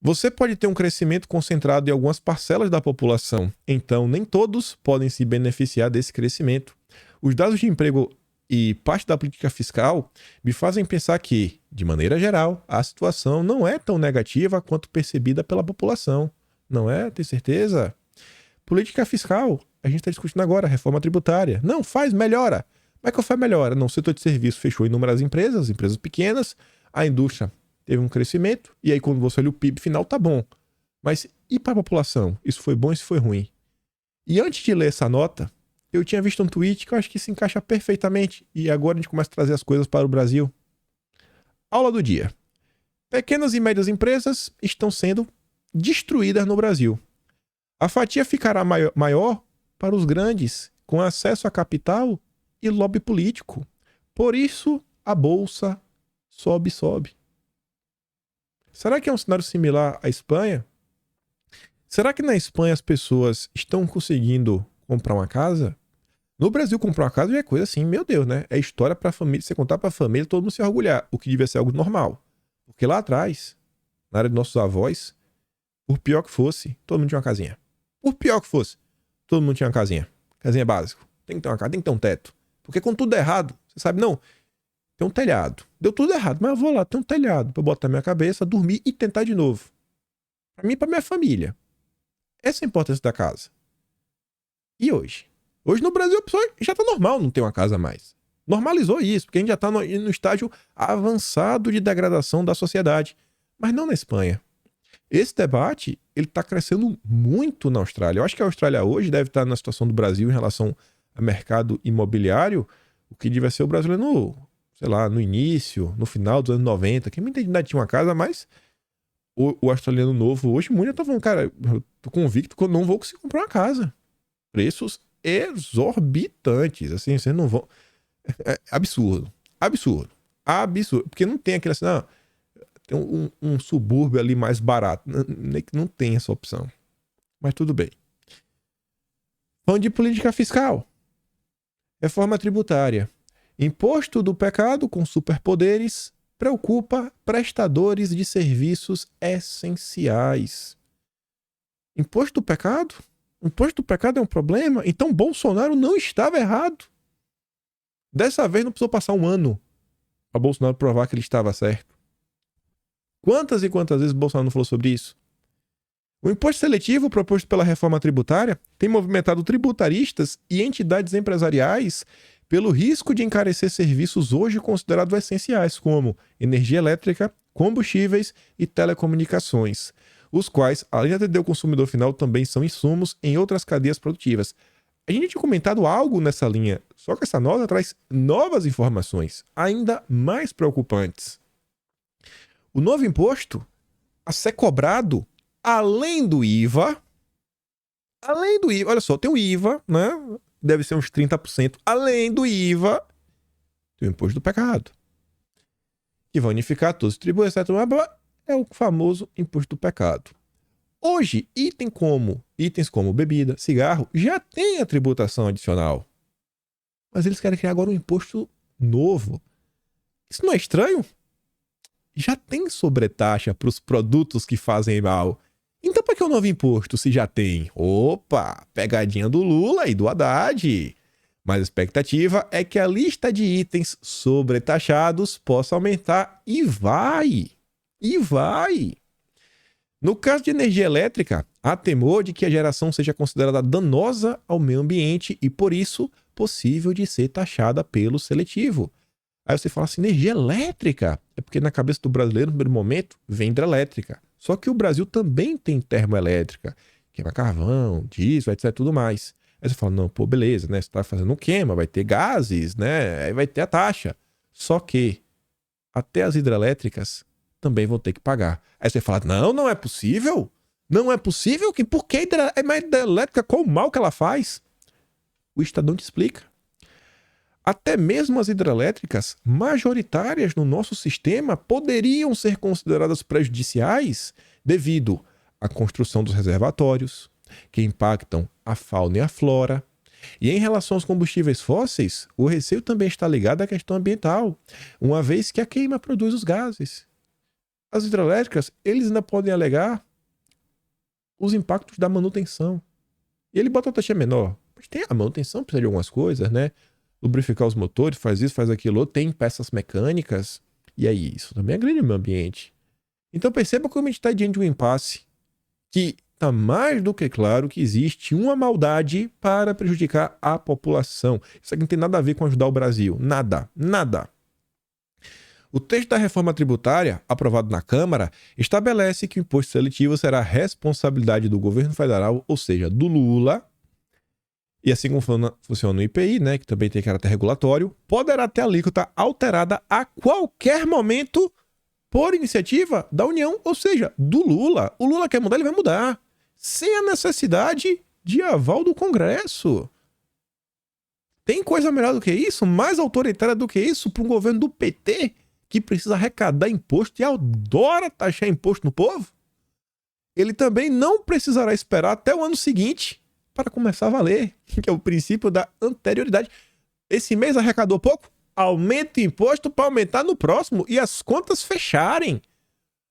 Você pode ter um crescimento concentrado em algumas parcelas da população. Então, nem todos podem se beneficiar desse crescimento. Os dados de emprego e parte da política fiscal me fazem pensar que, de maneira geral, a situação não é tão negativa quanto percebida pela população. Não é? Tem certeza? Política fiscal, a gente está discutindo agora, reforma tributária. Não, melhora. Como é que faz melhora? Não, o setor de serviço fechou inúmeras empresas pequenas, a indústria teve um crescimento, e aí quando você olha o PIB final, tá bom. Mas e para a população? Isso foi bom, isso foi ruim? E antes de ler essa nota, eu tinha visto um tweet que eu acho que se encaixa perfeitamente, e agora a gente começa a trazer as coisas para o Brasil. Aula do dia. Pequenas e médias empresas estão sendo destruídas no Brasil. A fatia ficará maior para os grandes, com acesso a capital e lobby político. Por isso, a bolsa sobe. Será que é um cenário similar à Espanha? Será que na Espanha as pessoas estão conseguindo comprar uma casa? No Brasil, comprar uma casa já é coisa assim, meu Deus, né? É história pra família, você contar pra família, todo mundo se orgulhar, o que devia ser algo normal. Porque lá atrás, na área dos nossos avós, por pior que fosse, todo mundo tinha uma casinha. Por pior que fosse, todo mundo tinha uma casinha. Casinha básica. Tem que ter uma casa, tem que ter um teto. Porque quando tudo der errado, você sabe, não, tem um telhado. Deu tudo errado, mas eu vou lá, tem um telhado pra botar minha cabeça, dormir e tentar de novo. Pra mim e pra minha família. Essa é a importância da casa. E hoje? Hoje no Brasil a pessoa já tá normal não ter uma casa mais. Normalizou isso, porque a gente já tá no estágio avançado de degradação da sociedade. Mas não na Espanha. Esse debate, ele tá crescendo muito na Austrália. Eu acho que a Austrália hoje deve estar na situação do Brasil em relação ao mercado imobiliário, o que devia ser o brasileiro no início, no final dos anos 90, que muita gente tinha uma casa, mas o australiano novo hoje, muito tá falando, cara, eu tô convicto que eu não vou conseguir comprar uma casa. Preços exorbitantes, assim, vocês não vão... É absurdo. Porque não tem aquele assim, tem um subúrbio ali mais barato. Não tem essa opção. Mas tudo bem. Falando de política fiscal. Reforma tributária. Imposto do pecado com superpoderes preocupa prestadores de serviços essenciais. Imposto do pecado? Imposto do pecado é um problema? Então Bolsonaro não estava errado. Dessa vez não precisou passar um ano para Bolsonaro provar que ele estava certo. Quantas e quantas vezes Bolsonaro não falou sobre isso? O imposto seletivo proposto pela reforma tributária tem movimentado tributaristas e entidades empresariais pelo risco de encarecer serviços hoje considerados essenciais, como energia elétrica, combustíveis e telecomunicações, os quais, além de atender o consumidor final, também são insumos em outras cadeias produtivas. A gente tinha comentado algo nessa linha, só que essa nota traz novas informações, ainda mais preocupantes. O novo imposto a ser cobrado além do IVA, olha só, tem o IVA, né? Deve ser uns 30%, além do IVA, tem o imposto do pecado, que vai unificar todos os tributos, etc. É o famoso imposto do pecado. Hoje, itens como bebida, cigarro, já tem a tributação adicional. Mas eles querem criar agora um imposto novo. Isso não é estranho? Já tem sobretaxa para os produtos que fazem mal. Então, para que o novo imposto se já tem? Opa, pegadinha do Lula e do Haddad. Mas a expectativa é que a lista de itens sobretaxados possa aumentar e vai. E vai. No caso de energia elétrica, há temor de que a geração seja considerada danosa ao meio ambiente e, por isso, possível de ser taxada pelo seletivo. Aí você fala assim, energia elétrica? É porque na cabeça do brasileiro, no primeiro momento, vem hidrelétrica. Só que o Brasil também tem termoelétrica, queima carvão, diesel, etc, tudo mais. Aí você fala, não, pô, beleza, né? Você tá fazendo queima, vai ter gases, né? Aí vai ter a taxa. Só que até as hidrelétricas também vão ter que pagar. Aí você fala, não é possível? Não é possível? Por que a hidrelétrica, qual o mal que ela faz? O Estadão te explica. Até mesmo as hidrelétricas majoritárias no nosso sistema poderiam ser consideradas prejudiciais devido à construção dos reservatórios, que impactam a fauna e a flora. E em relação aos combustíveis fósseis, o receio também está ligado à questão ambiental, uma vez que a queima produz os gases. As hidrelétricas, eles ainda podem alegar os impactos da manutenção. E ele bota a taxa menor. Mas tem a manutenção, precisa de algumas coisas, né? Lubrificar os motores, faz isso, faz aquilo, tem peças mecânicas. E aí, isso também é grande no meio ambiente. Então perceba como a gente está diante de um impasse que está mais do que claro que existe uma maldade para prejudicar a população. Isso aqui não tem nada a ver com ajudar o Brasil. Nada, nada. O texto da reforma tributária, aprovado na Câmara, estabelece que o imposto seletivo será responsabilidade do governo federal, ou seja, do Lula, e assim como funciona o IPI, né, que também tem caráter regulatório, poderá ter a alíquota alterada a qualquer momento por iniciativa da União, ou seja, do Lula. O Lula quer mudar, ele vai mudar, sem a necessidade de aval do Congresso. Tem coisa melhor do que isso? Mais autoritária do que isso para um governo do PT que precisa arrecadar imposto e adora taxar imposto no povo? Ele também não precisará esperar até o ano seguinte para começar a valer, que é o princípio da anterioridade. Esse mês arrecadou pouco? Aumenta o imposto para aumentar no próximo e as contas fecharem.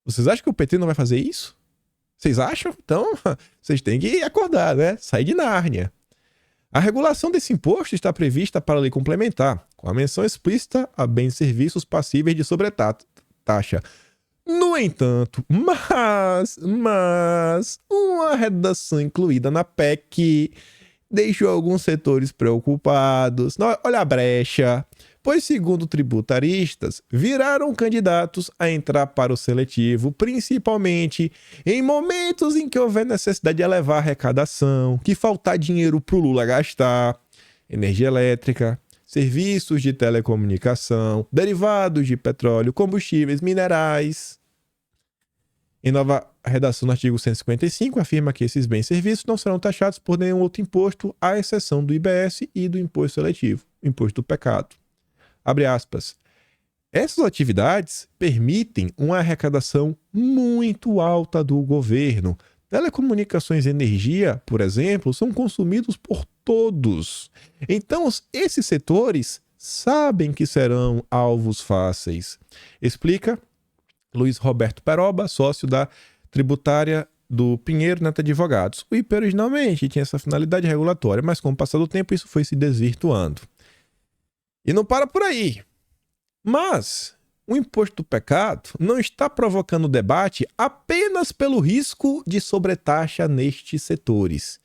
Vocês acham que o PT não vai fazer isso? Vocês acham? Então, vocês têm que acordar, né? Sair de Nárnia. A regulação desse imposto está prevista para a lei complementar, com a menção explícita a bens e serviços passíveis de sobretaxa. No entanto, uma redação incluída na PEC deixou alguns setores preocupados. Olha a brecha, pois, segundo tributaristas, viraram candidatos a entrar para o seletivo, principalmente em momentos em que houver necessidade de elevar a arrecadação, que faltar dinheiro para o Lula gastar, energia elétrica, serviços de telecomunicação, derivados de petróleo, combustíveis, minerais. Em nova redação no artigo 155, afirma que esses bens e serviços não serão taxados por nenhum outro imposto, à exceção do IBS e do imposto seletivo, imposto do pecado. Abre aspas. Essas atividades permitem uma arrecadação muito alta do governo. Telecomunicações e energia, por exemplo, são consumidos por todos. Então, esses setores sabem que serão alvos fáceis. Explica Luiz Roberto Peroba, sócio da tributária do Pinheiro Neto Advogados. O IP originalmente tinha essa finalidade regulatória, mas com o passar do tempo isso foi se desvirtuando. E não para por aí. Mas o imposto do pecado não está provocando debate apenas pelo risco de sobretaxa nestes setores.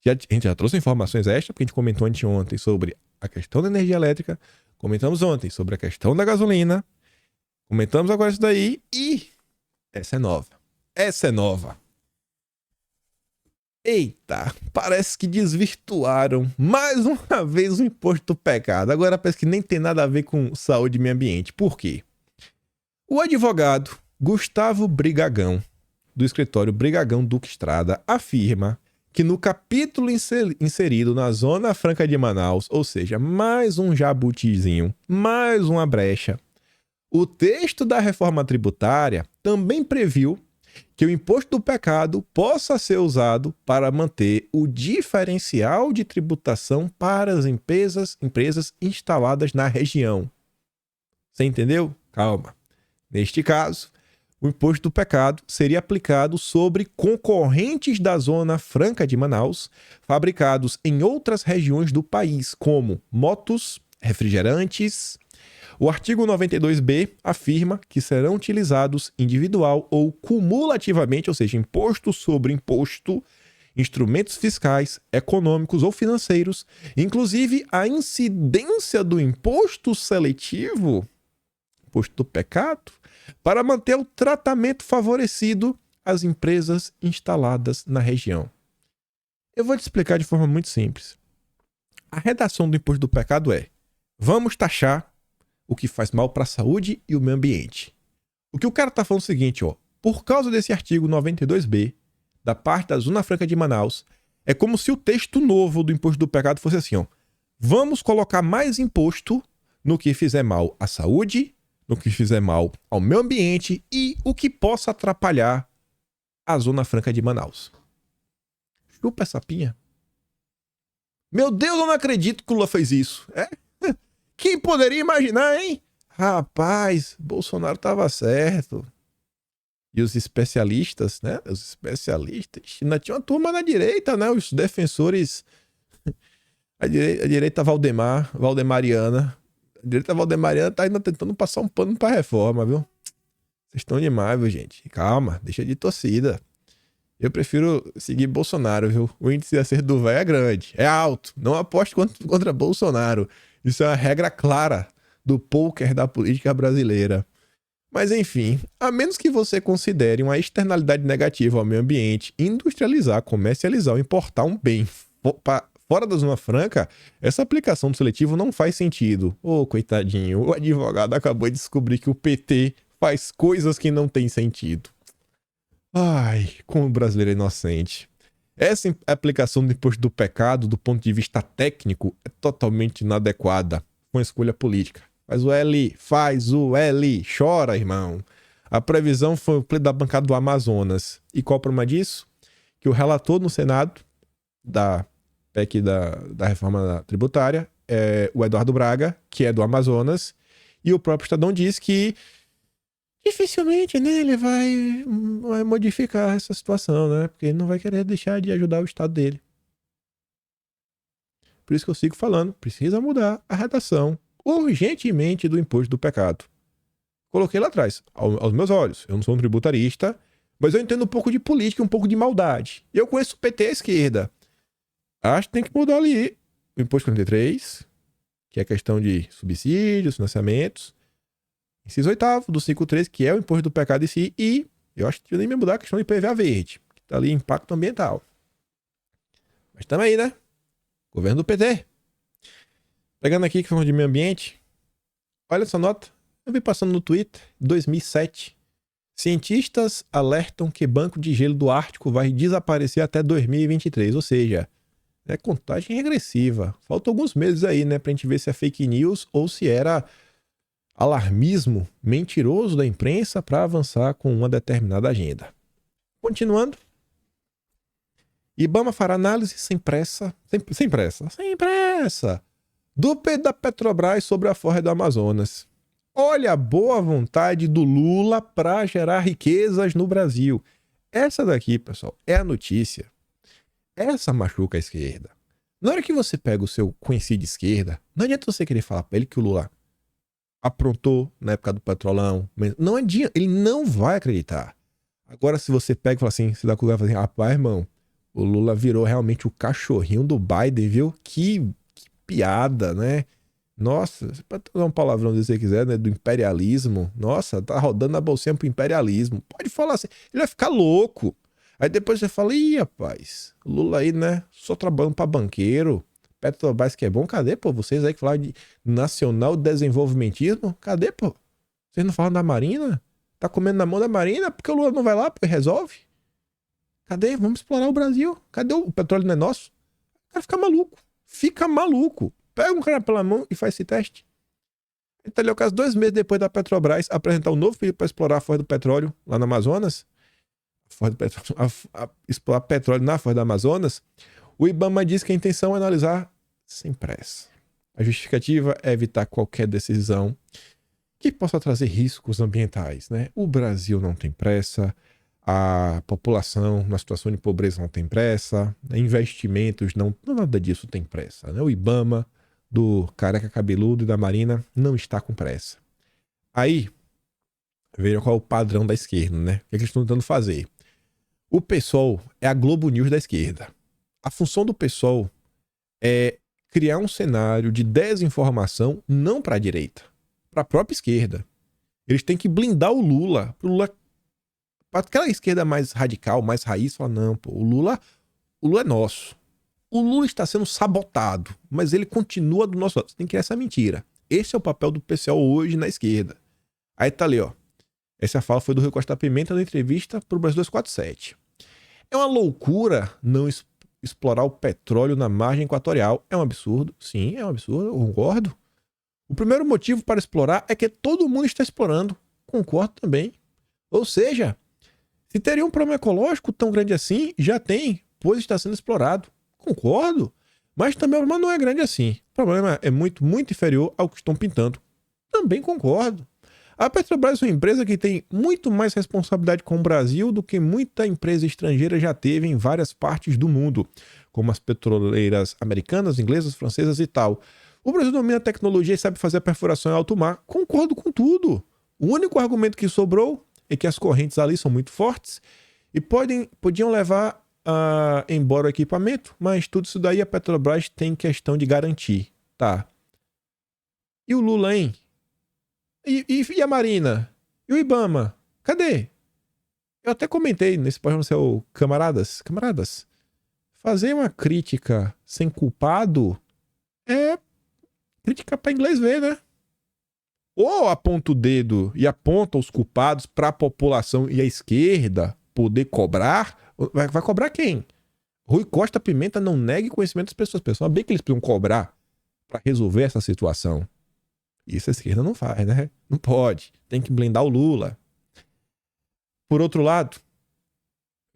A gente já trouxe informações extras, porque a gente comentou anteontem sobre a questão da energia elétrica, comentamos ontem sobre a questão da gasolina, comentamos agora isso daí e essa é nova. Essa é nova. Eita, parece que desvirtuaram mais uma vez o imposto do pecado. Agora parece que nem tem nada a ver com saúde e meio ambiente. Por quê? O advogado Gustavo Brigagão, do escritório Brigagão Duque Estrada, afirma que no capítulo inserido na Zona Franca de Manaus, ou seja, mais um jabutizinho, mais uma brecha, o texto da reforma tributária também previu que o imposto do pecado possa ser usado para manter o diferencial de tributação para as empresas instaladas na região. Você entendeu? Calma. Neste caso, o imposto do pecado seria aplicado sobre concorrentes da Zona Franca de Manaus, fabricados em outras regiões do país, como motos, refrigerantes. O artigo 92b afirma que serão utilizados individual ou cumulativamente, ou seja, imposto sobre imposto, instrumentos fiscais, econômicos ou financeiros, inclusive a incidência do imposto seletivo, imposto do pecado, para manter o tratamento favorecido às empresas instaladas na região. Eu vou te explicar de forma muito simples. A redação do imposto do pecado é: vamos taxar o que faz mal para a saúde e o meio ambiente. O que o cara está falando é o seguinte, ó, por causa desse artigo 92b, da parte da Zona Franca de Manaus, é como se o texto novo do imposto do pecado fosse assim, ó, vamos colocar mais imposto no que fizer mal à saúde, no que fizer mal ao meio ambiente e o que possa atrapalhar a Zona Franca de Manaus. Chupa essa pinha. Meu Deus, eu não acredito que o Lula fez isso. Quem poderia imaginar, hein? Rapaz, Bolsonaro estava certo. E os especialistas, né? Os especialistas. Ainda tinha uma turma na direita, né? Os defensores. A direita Valdemariana. A direita Valdemariana tá ainda tentando passar um pano pra reforma, viu? Vocês estão demais, viu, gente? Calma, deixa de torcida. Eu prefiro seguir Bolsonaro, viu? O índice de acerto do véio é grande, é alto. Não aposto contra Bolsonaro. Isso é uma regra clara do poker da política brasileira. Mas enfim, a menos que você considere uma externalidade negativa ao meio ambiente, industrializar, comercializar ou importar um bem fora da Zona Franca, essa aplicação do seletivo não faz sentido. Ô, coitadinho, o advogado acabou de descobrir que o PT faz coisas que não têm sentido. Ai, como o brasileiro é inocente. Essa aplicação do imposto do pecado, do ponto de vista técnico, é totalmente inadequada. Foi uma escolha política. Faz o L, chora, irmão. A previsão foi o pleito da bancada do Amazonas. E qual o problema disso? Que o relator no Senado da PEC da reforma tributária é o Eduardo Braga, que é do Amazonas, e o próprio Estadão diz que dificilmente, né, ele vai modificar essa situação, né? Porque ele não vai querer deixar de ajudar o estado dele. Por isso que eu sigo falando, precisa mudar a redação urgentemente do imposto do pecado. Coloquei lá atrás, aos meus olhos. Eu não sou um tributarista, mas eu entendo um pouco de política e um pouco de maldade. Eu conheço o PT à esquerda. Acho que tem que mudar ali o imposto 43, que é a questão de subsídios, financiamentos. Inciso 8º do 53, que é o imposto do pecado em si, e eu acho que nem me mudar a questão de IPVA verde, que tá ali impacto ambiental. Mas também, né? Governo do PT. Pegando aqui que falamos de meio ambiente, olha essa nota, eu vi passando no Twitter, 2007. Cientistas alertam que banco de gelo do Ártico vai desaparecer até 2023, ou seja, é contagem regressiva. Faltam alguns meses aí, né, pra gente ver se é fake news ou se era alarmismo mentiroso da imprensa para avançar com uma determinada agenda. Continuando. Ibama fará análise sem pressa da Petrobras sobre a forra do Amazonas. Olha a boa vontade do Lula para gerar riquezas no Brasil. Essa daqui, pessoal, é a notícia. Essa machuca a esquerda. Na hora que você pega o seu conhecido de esquerda, não adianta você querer falar para ele que o Lula aprontou na época do petrolão. Não adianta, ele não vai acreditar. Agora, se você pega e fala assim, você dá com o lugar e fala assim, rapaz, irmão, o Lula virou realmente o cachorrinho do Biden, viu? Que piada, né? Nossa, você pode usar um palavrão se você quiser, né? Do imperialismo. Nossa, tá rodando a bolsinha pro imperialismo. Pode falar assim, ele vai ficar louco. Aí depois você fala, ih, rapaz, Lula aí, né? Só trabalhando pra banqueiro. Petrobras que é bom. Cadê, pô? Vocês aí que falaram de nacional desenvolvimentismo? Cadê, pô? Vocês não falam da Marina? Tá comendo na mão da Marina? Porque o Lula não vai lá, porque resolve? Cadê? Vamos explorar o Brasil. Cadê o petróleo não é nosso? O cara fica maluco. Fica maluco. Pega um cara pela mão e faz esse teste. Ele tá ali, o caso 2 meses depois da Petrobras apresentar um novo pedido para explorar a Foz do Petróleo lá no Amazonas. Explorar petróleo na Foz do Amazonas. O IBAMA diz que a intenção é analisar sem pressa. A justificativa é evitar qualquer decisão que possa trazer riscos ambientais, né? O Brasil não tem pressa, a população na situação de pobreza não tem pressa, investimentos não nada disso tem pressa, né? O IBAMA do careca cabeludo e da Marina não está com pressa. Aí, vejam qual é o padrão da esquerda, né? O que eles estão tentando fazer? O PSOL é a Globo News da esquerda. A função do PSOL é criar um cenário de desinformação não para a direita, para a própria esquerda. Eles têm que blindar o Lula. Para aquela esquerda mais radical, mais raiz, falar, não, pô, o Lula é nosso. O Lula está sendo sabotado, mas ele continua do nosso lado. Você tem que criar essa mentira. Esse é o papel do PSOL hoje na esquerda. Aí tá ali, ó. Essa fala foi do Rui Costa Pimenta na entrevista para o Brasil 247. É uma loucura não explorar o petróleo na margem equatorial. É um absurdo. Sim, é um absurdo, eu concordo. O primeiro motivo para explorar é que todo mundo está explorando. Concordo também. Ou seja, se teria um problema ecológico tão grande assim, já tem, pois está sendo explorado. Concordo. Mas também o problema não é grande assim. O problema é muito, muito inferior ao que estão pintando. Também concordo. A Petrobras é uma empresa que tem muito mais responsabilidade com o Brasil do que muita empresa estrangeira já teve em várias partes do mundo, como as petroleiras americanas, inglesas, francesas e tal. O Brasil domina a tecnologia e sabe fazer a perfuração em alto mar. Concordo com tudo. O único argumento que sobrou é que as correntes ali são muito fortes e podiam levar embora o equipamento, mas tudo isso daí a Petrobras tem questão de garantir. Tá. E o Lula, hein? E a Marina? E o IBAMA? Cadê? Eu até comentei nesse pode no seu camaradas, fazer uma crítica sem culpado é crítica para inglês ver, né? Ou aponta o dedo e aponta os culpados para a população e a esquerda poder cobrar, vai cobrar quem? Rui Costa Pimenta não negue conhecimento das pessoas. As pessoas sabem que eles precisam cobrar para resolver essa situação. Isso a esquerda não faz, né? Não pode. Tem que blindar o Lula. Por outro lado,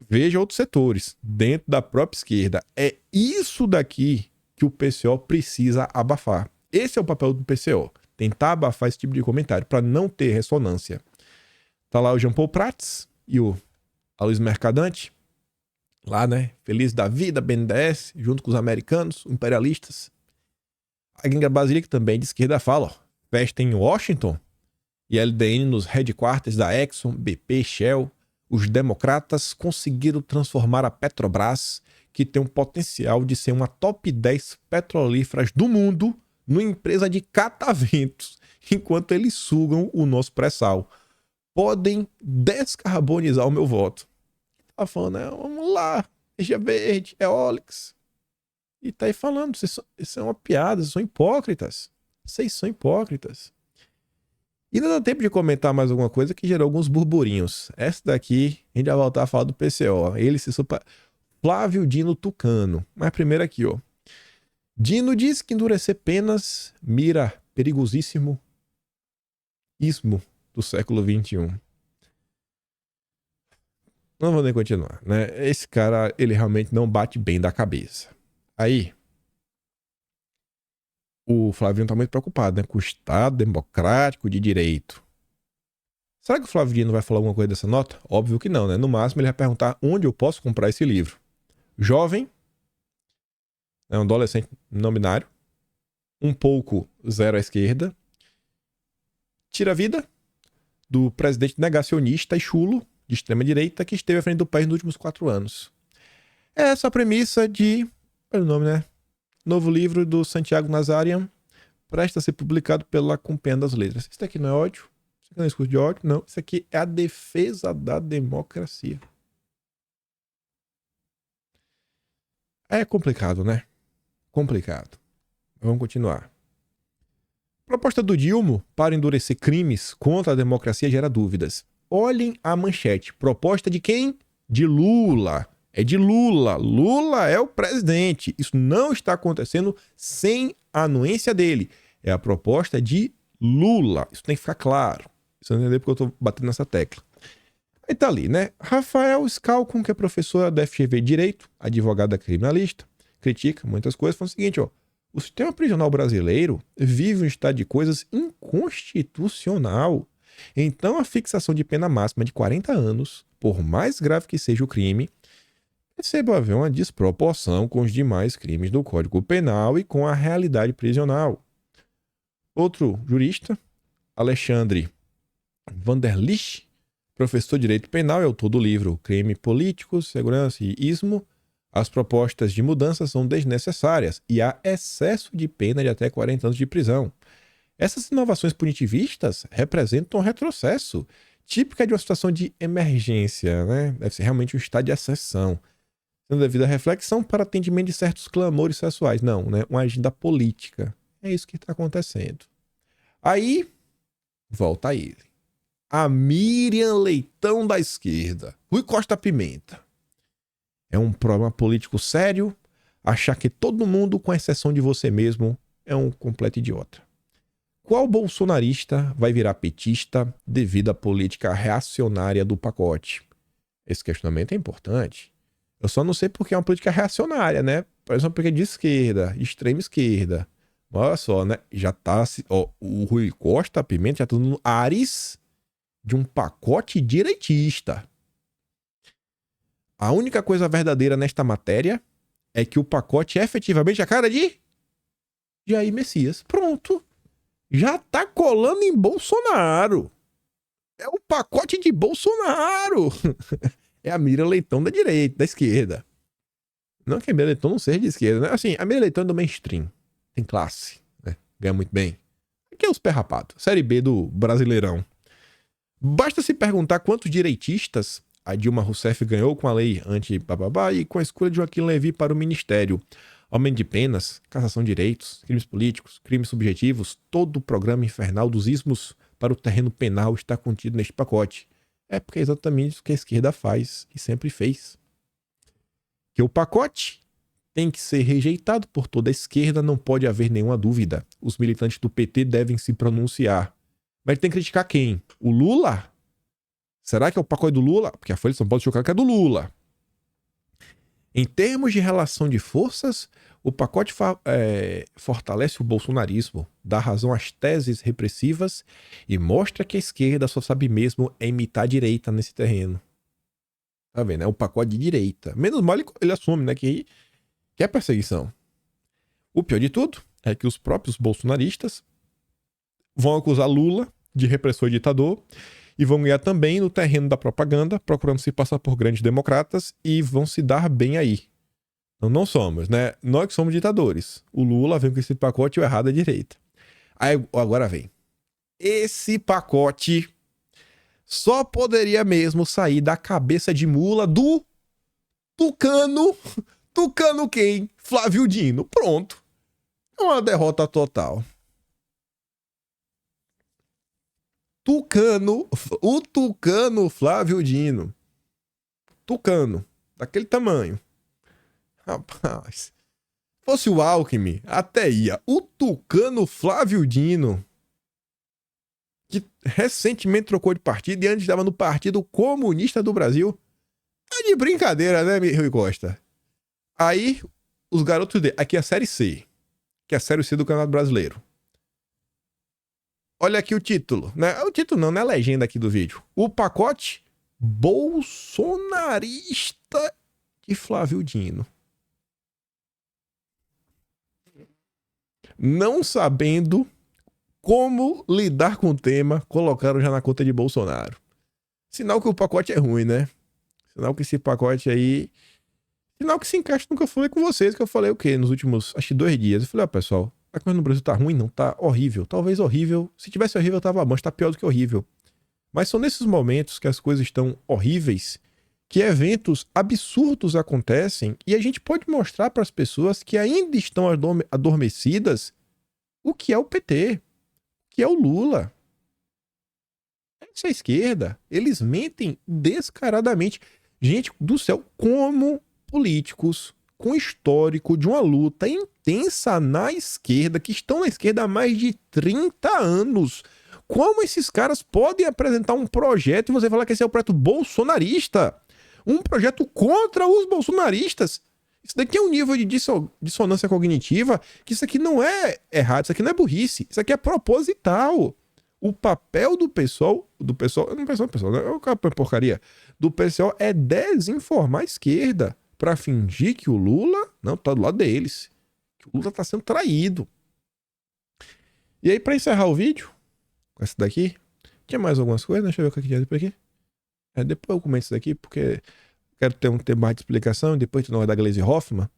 veja outros setores dentro da própria esquerda. É isso daqui que o PCO precisa abafar. Esse é o papel do PCO. Tentar abafar esse tipo de comentário para não ter ressonância. Tá lá o Jean Paul Prats e o Aloysio Mercadante. Lá, né? Feliz da vida, BNDES, junto com os americanos, imperialistas. A Gringa Basília, que também de esquerda, fala, ó. Festa em Washington e LDN nos headquarters da Exxon, BP, Shell, os democratas conseguiram transformar a Petrobras, que tem um potencial de ser uma top 10 petrolíferas do mundo, numa empresa de cataventos, enquanto eles sugam o nosso pré-sal. Podem descarbonizar o meu voto. Tá falando, né? Vamos lá, energia verde, eólicas. E tá aí falando, isso é uma piada, vocês são hipócritas. Vocês são hipócritas. E não dá tempo de comentar mais alguma coisa que gerou alguns burburinhos. Essa daqui, a gente vai voltar a falar do PCO. Ele se sopa... Flávio Dino Tucano. Mas primeiro aqui, ó. Dino diz que endurecer penas mira perigosíssimo ismo do século XXI. Não vou nem continuar, né? Esse cara, ele realmente não bate bem da cabeça. Aí, o Flavinho tá muito preocupado, né? Com o Estado democrático de direito. Será que o Flavinho vai falar alguma coisa dessa nota? Óbvio que não, né? No máximo ele vai perguntar onde eu posso comprar esse livro. Jovem, é um adolescente não binário, um pouco zero à esquerda, tira a vida do presidente negacionista e chulo de extrema direita que esteve à frente do país nos últimos 4 anos. É essa a premissa de... Olha o nome, né? Novo livro do Santiago Nazarian, presta a ser publicado pela Companhia das Letras. Isso aqui não é ódio? Isso aqui não é discurso de ódio? Não. Isso aqui é a defesa da democracia. É complicado, né? Complicado. Vamos continuar. Proposta do Dilma para endurecer crimes contra a democracia gera dúvidas. Olhem a manchete. Proposta de quem? De Lula. É de Lula. Lula é o presidente. Isso não está acontecendo sem a anuência dele. É a proposta de Lula. Isso tem que ficar claro. Você não entendeu porque eu estou batendo nessa tecla. Aí tá ali, né? Rafael Scalcon, que é professora da FGV de Direito, advogada criminalista, critica muitas coisas, falando o seguinte, ó. O sistema prisional brasileiro vive um estado de coisas inconstitucional. Então, a fixação de pena máxima de 40 anos, por mais grave que seja o crime, receba haver uma desproporção com os demais crimes do Código Penal e com a realidade prisional. Outro jurista, Alexandre Vanderlich, professor de Direito Penal e autor do livro Crime Político, Segurança e Ismo, as propostas de mudança são desnecessárias e há excesso de pena de até 40 anos de prisão. Essas inovações punitivistas representam um retrocesso, típica de uma situação de emergência, né? Deve ser realmente um estado de exceção, sendo devida reflexão para atendimento de certos clamores sexuais. Não, né? Uma agenda política. É isso que está acontecendo. Aí, volta ele. A Miriam Leitão da esquerda. Rui Costa Pimenta. É um problema político sério achar que todo mundo, com exceção de você mesmo, é um completo idiota. Qual bolsonarista vai virar petista devido à política reacionária do pacote? Esse questionamento é importante. Eu só não sei porque é uma política reacionária, né? Por exemplo, porque é de esquerda, extrema esquerda. Olha só, né? Já tá... Ó, o Rui Costa Pimenta já tá dando ares de um pacote direitista. A única coisa verdadeira nesta matéria é que o pacote é efetivamente a cara de Jair Messias. Pronto. Já tá colando em Bolsonaro. É o pacote de Bolsonaro. É a Miriam Leitão da direita, da esquerda. Não que a Miriam Leitão não seja de esquerda, né? Assim, a Miriam Leitão é do mainstream. Tem classe, né? Ganha muito bem. Aqui é os perrapatos. Série B do Brasileirão. Basta se perguntar quantos direitistas a Dilma Rousseff ganhou com a lei anti-bababá e com a escolha de Joaquim Levy para o ministério. Aumento de penas, cassação de direitos, crimes políticos, crimes subjetivos, todo o programa infernal dos ismos para o terreno penal está contido neste pacote. É porque é exatamente o que a esquerda faz e sempre fez. Que o pacote tem que ser rejeitado por toda a esquerda, não pode haver nenhuma dúvida. Os militantes do PT devem se pronunciar. Mas tem que criticar quem? O Lula? Será que é o pacote do Lula? Porque a Folha de São Paulo chocar que é do Lula. Em termos de relação de forças, o pacote fortalece o bolsonarismo, dá razão às teses repressivas e mostra que a esquerda só sabe mesmo imitar a direita nesse terreno. Tá vendo? É um pacote de direita. Menos mal ele assume, né, que é perseguição. O pior de tudo é que os próprios bolsonaristas vão acusar Lula de repressor e ditador e vão ganhar também no terreno da propaganda, procurando se passar por grandes democratas e vão se dar bem aí. Então não somos, né? Nós que somos ditadores. O Lula vem com esse pacote e o errado é a direita. Aí agora vem. Esse pacote só poderia mesmo sair da cabeça de mula do Tucano. Tucano quem? Flávio Dino. Pronto. É uma derrota total. Tucano, o Tucano Flávio Dino. Tucano, daquele tamanho. Rapaz, se fosse o Alckmin, até ia. O Tucano Flávio Dino, que recentemente trocou de partido e antes estava no Partido Comunista do Brasil. Tá de brincadeira, né, Rui Costa? Aí, os garotos dele. Aqui é a Série C, que é a Série C do Campeonato Brasileiro. Olha aqui o título, né? O título não é a legenda aqui do vídeo. O pacote bolsonarista de Flávio Dino. Não sabendo como lidar com o tema, colocaram já na conta de Bolsonaro. Sinal que o pacote é ruim, né? Sinal que esse pacote aí... Sinal que se encaixa no que eu falei com vocês, que eu falei o quê? Nos últimos, acho que 2 dias. Eu falei, ó, pessoal, a coisa no Brasil tá ruim? Não, tá horrível. Talvez horrível. Se tivesse horrível, tava bom. Tá pior do que horrível. Mas são nesses momentos que as coisas estão horríveis que eventos absurdos acontecem e a gente pode mostrar para as pessoas que ainda estão adormecidas o que é o PT, o que é o Lula. Essa é a esquerda. Eles mentem descaradamente. Gente do céu, como políticos com histórico de uma luta intensa na esquerda, que estão na esquerda há mais de 30 anos, como esses caras podem apresentar um projeto e você falar que esse é o projeto bolsonarista? Um projeto contra os bolsonaristas? Isso daqui é um nível de dissonância cognitiva que isso aqui não é errado, isso aqui não é burrice, isso aqui é proposital. O papel do pessoal, não é uma porcaria, do pessoal é desinformar a esquerda para fingir que o Lula não tá do lado deles, que o Lula tá sendo traído. E aí, para encerrar o vídeo com essa daqui, tinha mais algumas coisas? Deixa eu ver o que tinha por aqui. Depois eu comento isso daqui, porque quero ter um tempo mais de explicação e depois tem o da Gleisi Hoffmann.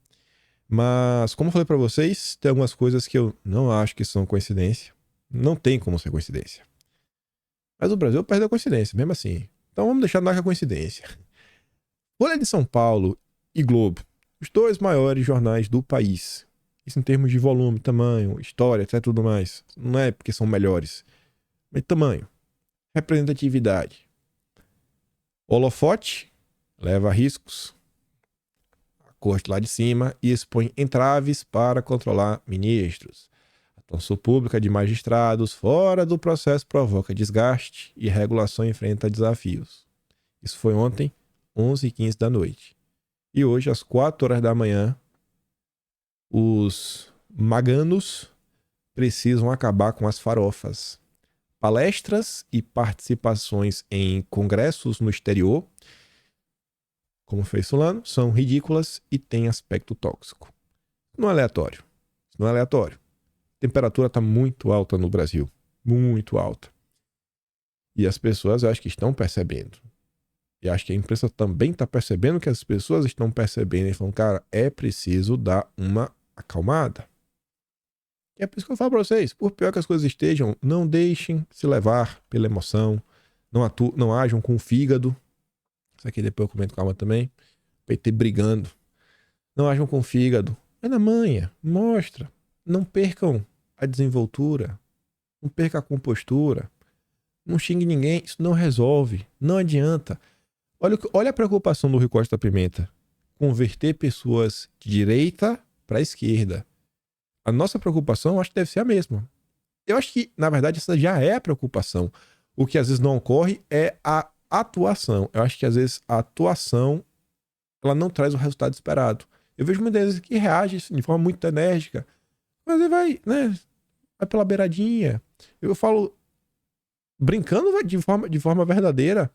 Mas, como eu falei para vocês, tem algumas coisas que eu não acho que são coincidência. Não tem como ser coincidência. Mas o Brasil perdeu a coincidência, mesmo assim. Então vamos deixar na coincidência. Folha de São Paulo e Globo, os dois maiores jornais do país. Isso em termos de volume, tamanho, história, etc. Tudo mais. Não é porque são melhores. Mas tamanho, representatividade. Holofote leva riscos. A corte lá de cima e expõe entraves para controlar ministros. A atuação pública de magistrados fora do processo provoca desgaste e a regulação enfrenta desafios. Isso foi ontem, 11h15 da noite. E hoje, às 4 horas da manhã, os maganos precisam acabar com as farofas. Palestras e participações em congressos no exterior, como fez Solano, são ridículas e têm aspecto tóxico. Não é aleatório. Não é aleatório. A temperatura está muito alta no Brasil. Muito alta. E as pessoas, eu acho que estão percebendo. E acho que a imprensa também está percebendo que as pessoas estão percebendo e falam, cara, é preciso dar uma acalmada. E é por isso que eu falo para vocês, por pior que as coisas estejam, não deixem se levar pela emoção, não ajam com o fígado. Isso aqui depois eu comento calma também. PT brigando. Não ajam com o fígado. É na manha, mostra. Não percam a desenvoltura, não percam a compostura, não xingue ninguém, isso não resolve, não adianta. Olha a preocupação do Rui Costa da Pimenta, converter pessoas de direita para a esquerda. A nossa preocupação, eu acho que deve ser a mesma. Eu acho que, na verdade, essa já é a preocupação. O que às vezes não ocorre é a atuação. Eu acho que às vezes a atuação ela não traz o resultado esperado. Eu vejo muitas vezes que reage de forma muito enérgica, mas ele vai, né? Vai pela beiradinha. Eu falo, brincando de forma verdadeira,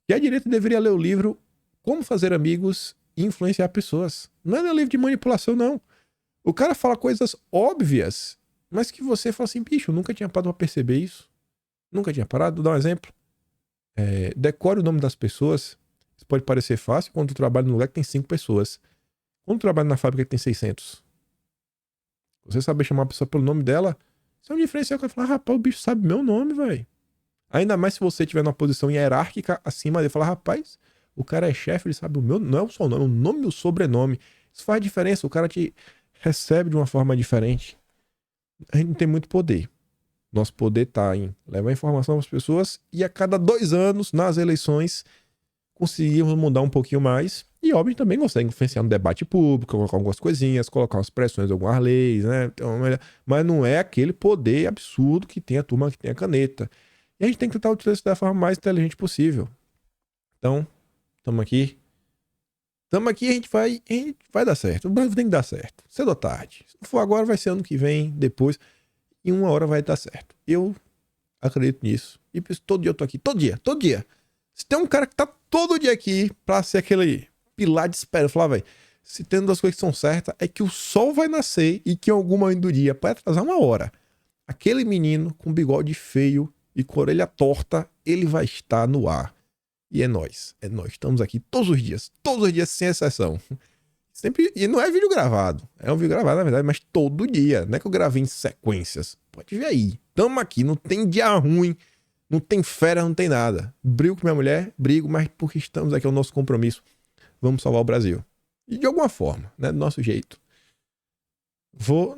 que a direita deveria ler o livro Como Fazer Amigos e Influenciar Pessoas. Não é um livro de manipulação, não. O cara fala coisas óbvias, mas que você fala assim, bicho, eu nunca tinha parado pra perceber isso. Nunca tinha parado. Vou dar um exemplo. Decore o nome das pessoas. Isso pode parecer fácil quando tu trabalha num lugar que tem 5 pessoas. Quando tu trabalha na fábrica que tem 600. Você saber chamar a pessoa pelo nome dela, isso é um diferencial que eu falo, rapaz, o bicho sabe meu nome, velho. Ainda mais se você estiver numa posição hierárquica acima dele. Falar, rapaz, o cara é chefe, ele sabe o meu, não é só o nome, é o nome e o sobrenome. Isso faz diferença, o cara te recebe de uma forma diferente. A gente não tem muito poder. Nosso poder tá em levar informação para as pessoas e a cada 2 anos, nas eleições, conseguimos mudar um pouquinho mais. E, óbvio, também consegue influenciar no debate público, colocar algumas coisinhas, colocar umas pressões, algumas leis, né? Mas não é aquele poder absurdo que tem a turma que tem a caneta. E a gente tem que tentar utilizar isso da forma mais inteligente possível. Então, estamos aqui. A gente vai dar certo. O Brasil tem que dar certo. Cedo ou tarde. Se não for agora, vai ser ano que vem, depois. Em 1 hora vai dar certo. Eu acredito nisso. E por isso, todo dia eu tô aqui. Todo dia. Se tem um cara que tá todo dia aqui pra ser aquele pilar de espera, eu falar, velho, se tem 2 coisas que são certas, é que o sol vai nascer e que em algum momento do dia, pode atrasar 1 hora, aquele menino com bigode feio e com a orelha torta, ele vai estar no ar. E é nós. Estamos aqui todos os dias, sem exceção. Sempre, e não é vídeo gravado. É um vídeo gravado, na verdade, mas todo dia. Não é que eu gravei em sequências. Pode ver aí. Tamo aqui, não tem dia ruim. Não tem fera, não tem nada. Brigo com minha mulher, brigo, mas porque estamos aqui, é o nosso compromisso. Vamos salvar o Brasil. E de alguma forma, né? Do nosso jeito.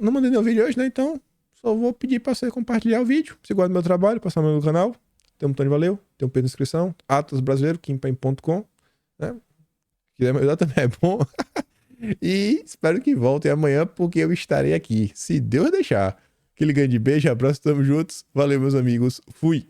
Não mandei nenhum vídeo hoje, né? Então, só vou pedir pra você compartilhar o vídeo. Se gosta do meu trabalho, passar no meu canal. Tem um botão de valeu, tem um P na descrição. Atlas Brasileiro, kimpaim.com. Né? Se quiser me ajudar também é bom. E espero que voltem amanhã, porque eu estarei aqui. Se Deus deixar. Aquele grande beijo, abraço, tamo juntos. Valeu, meus amigos. Fui.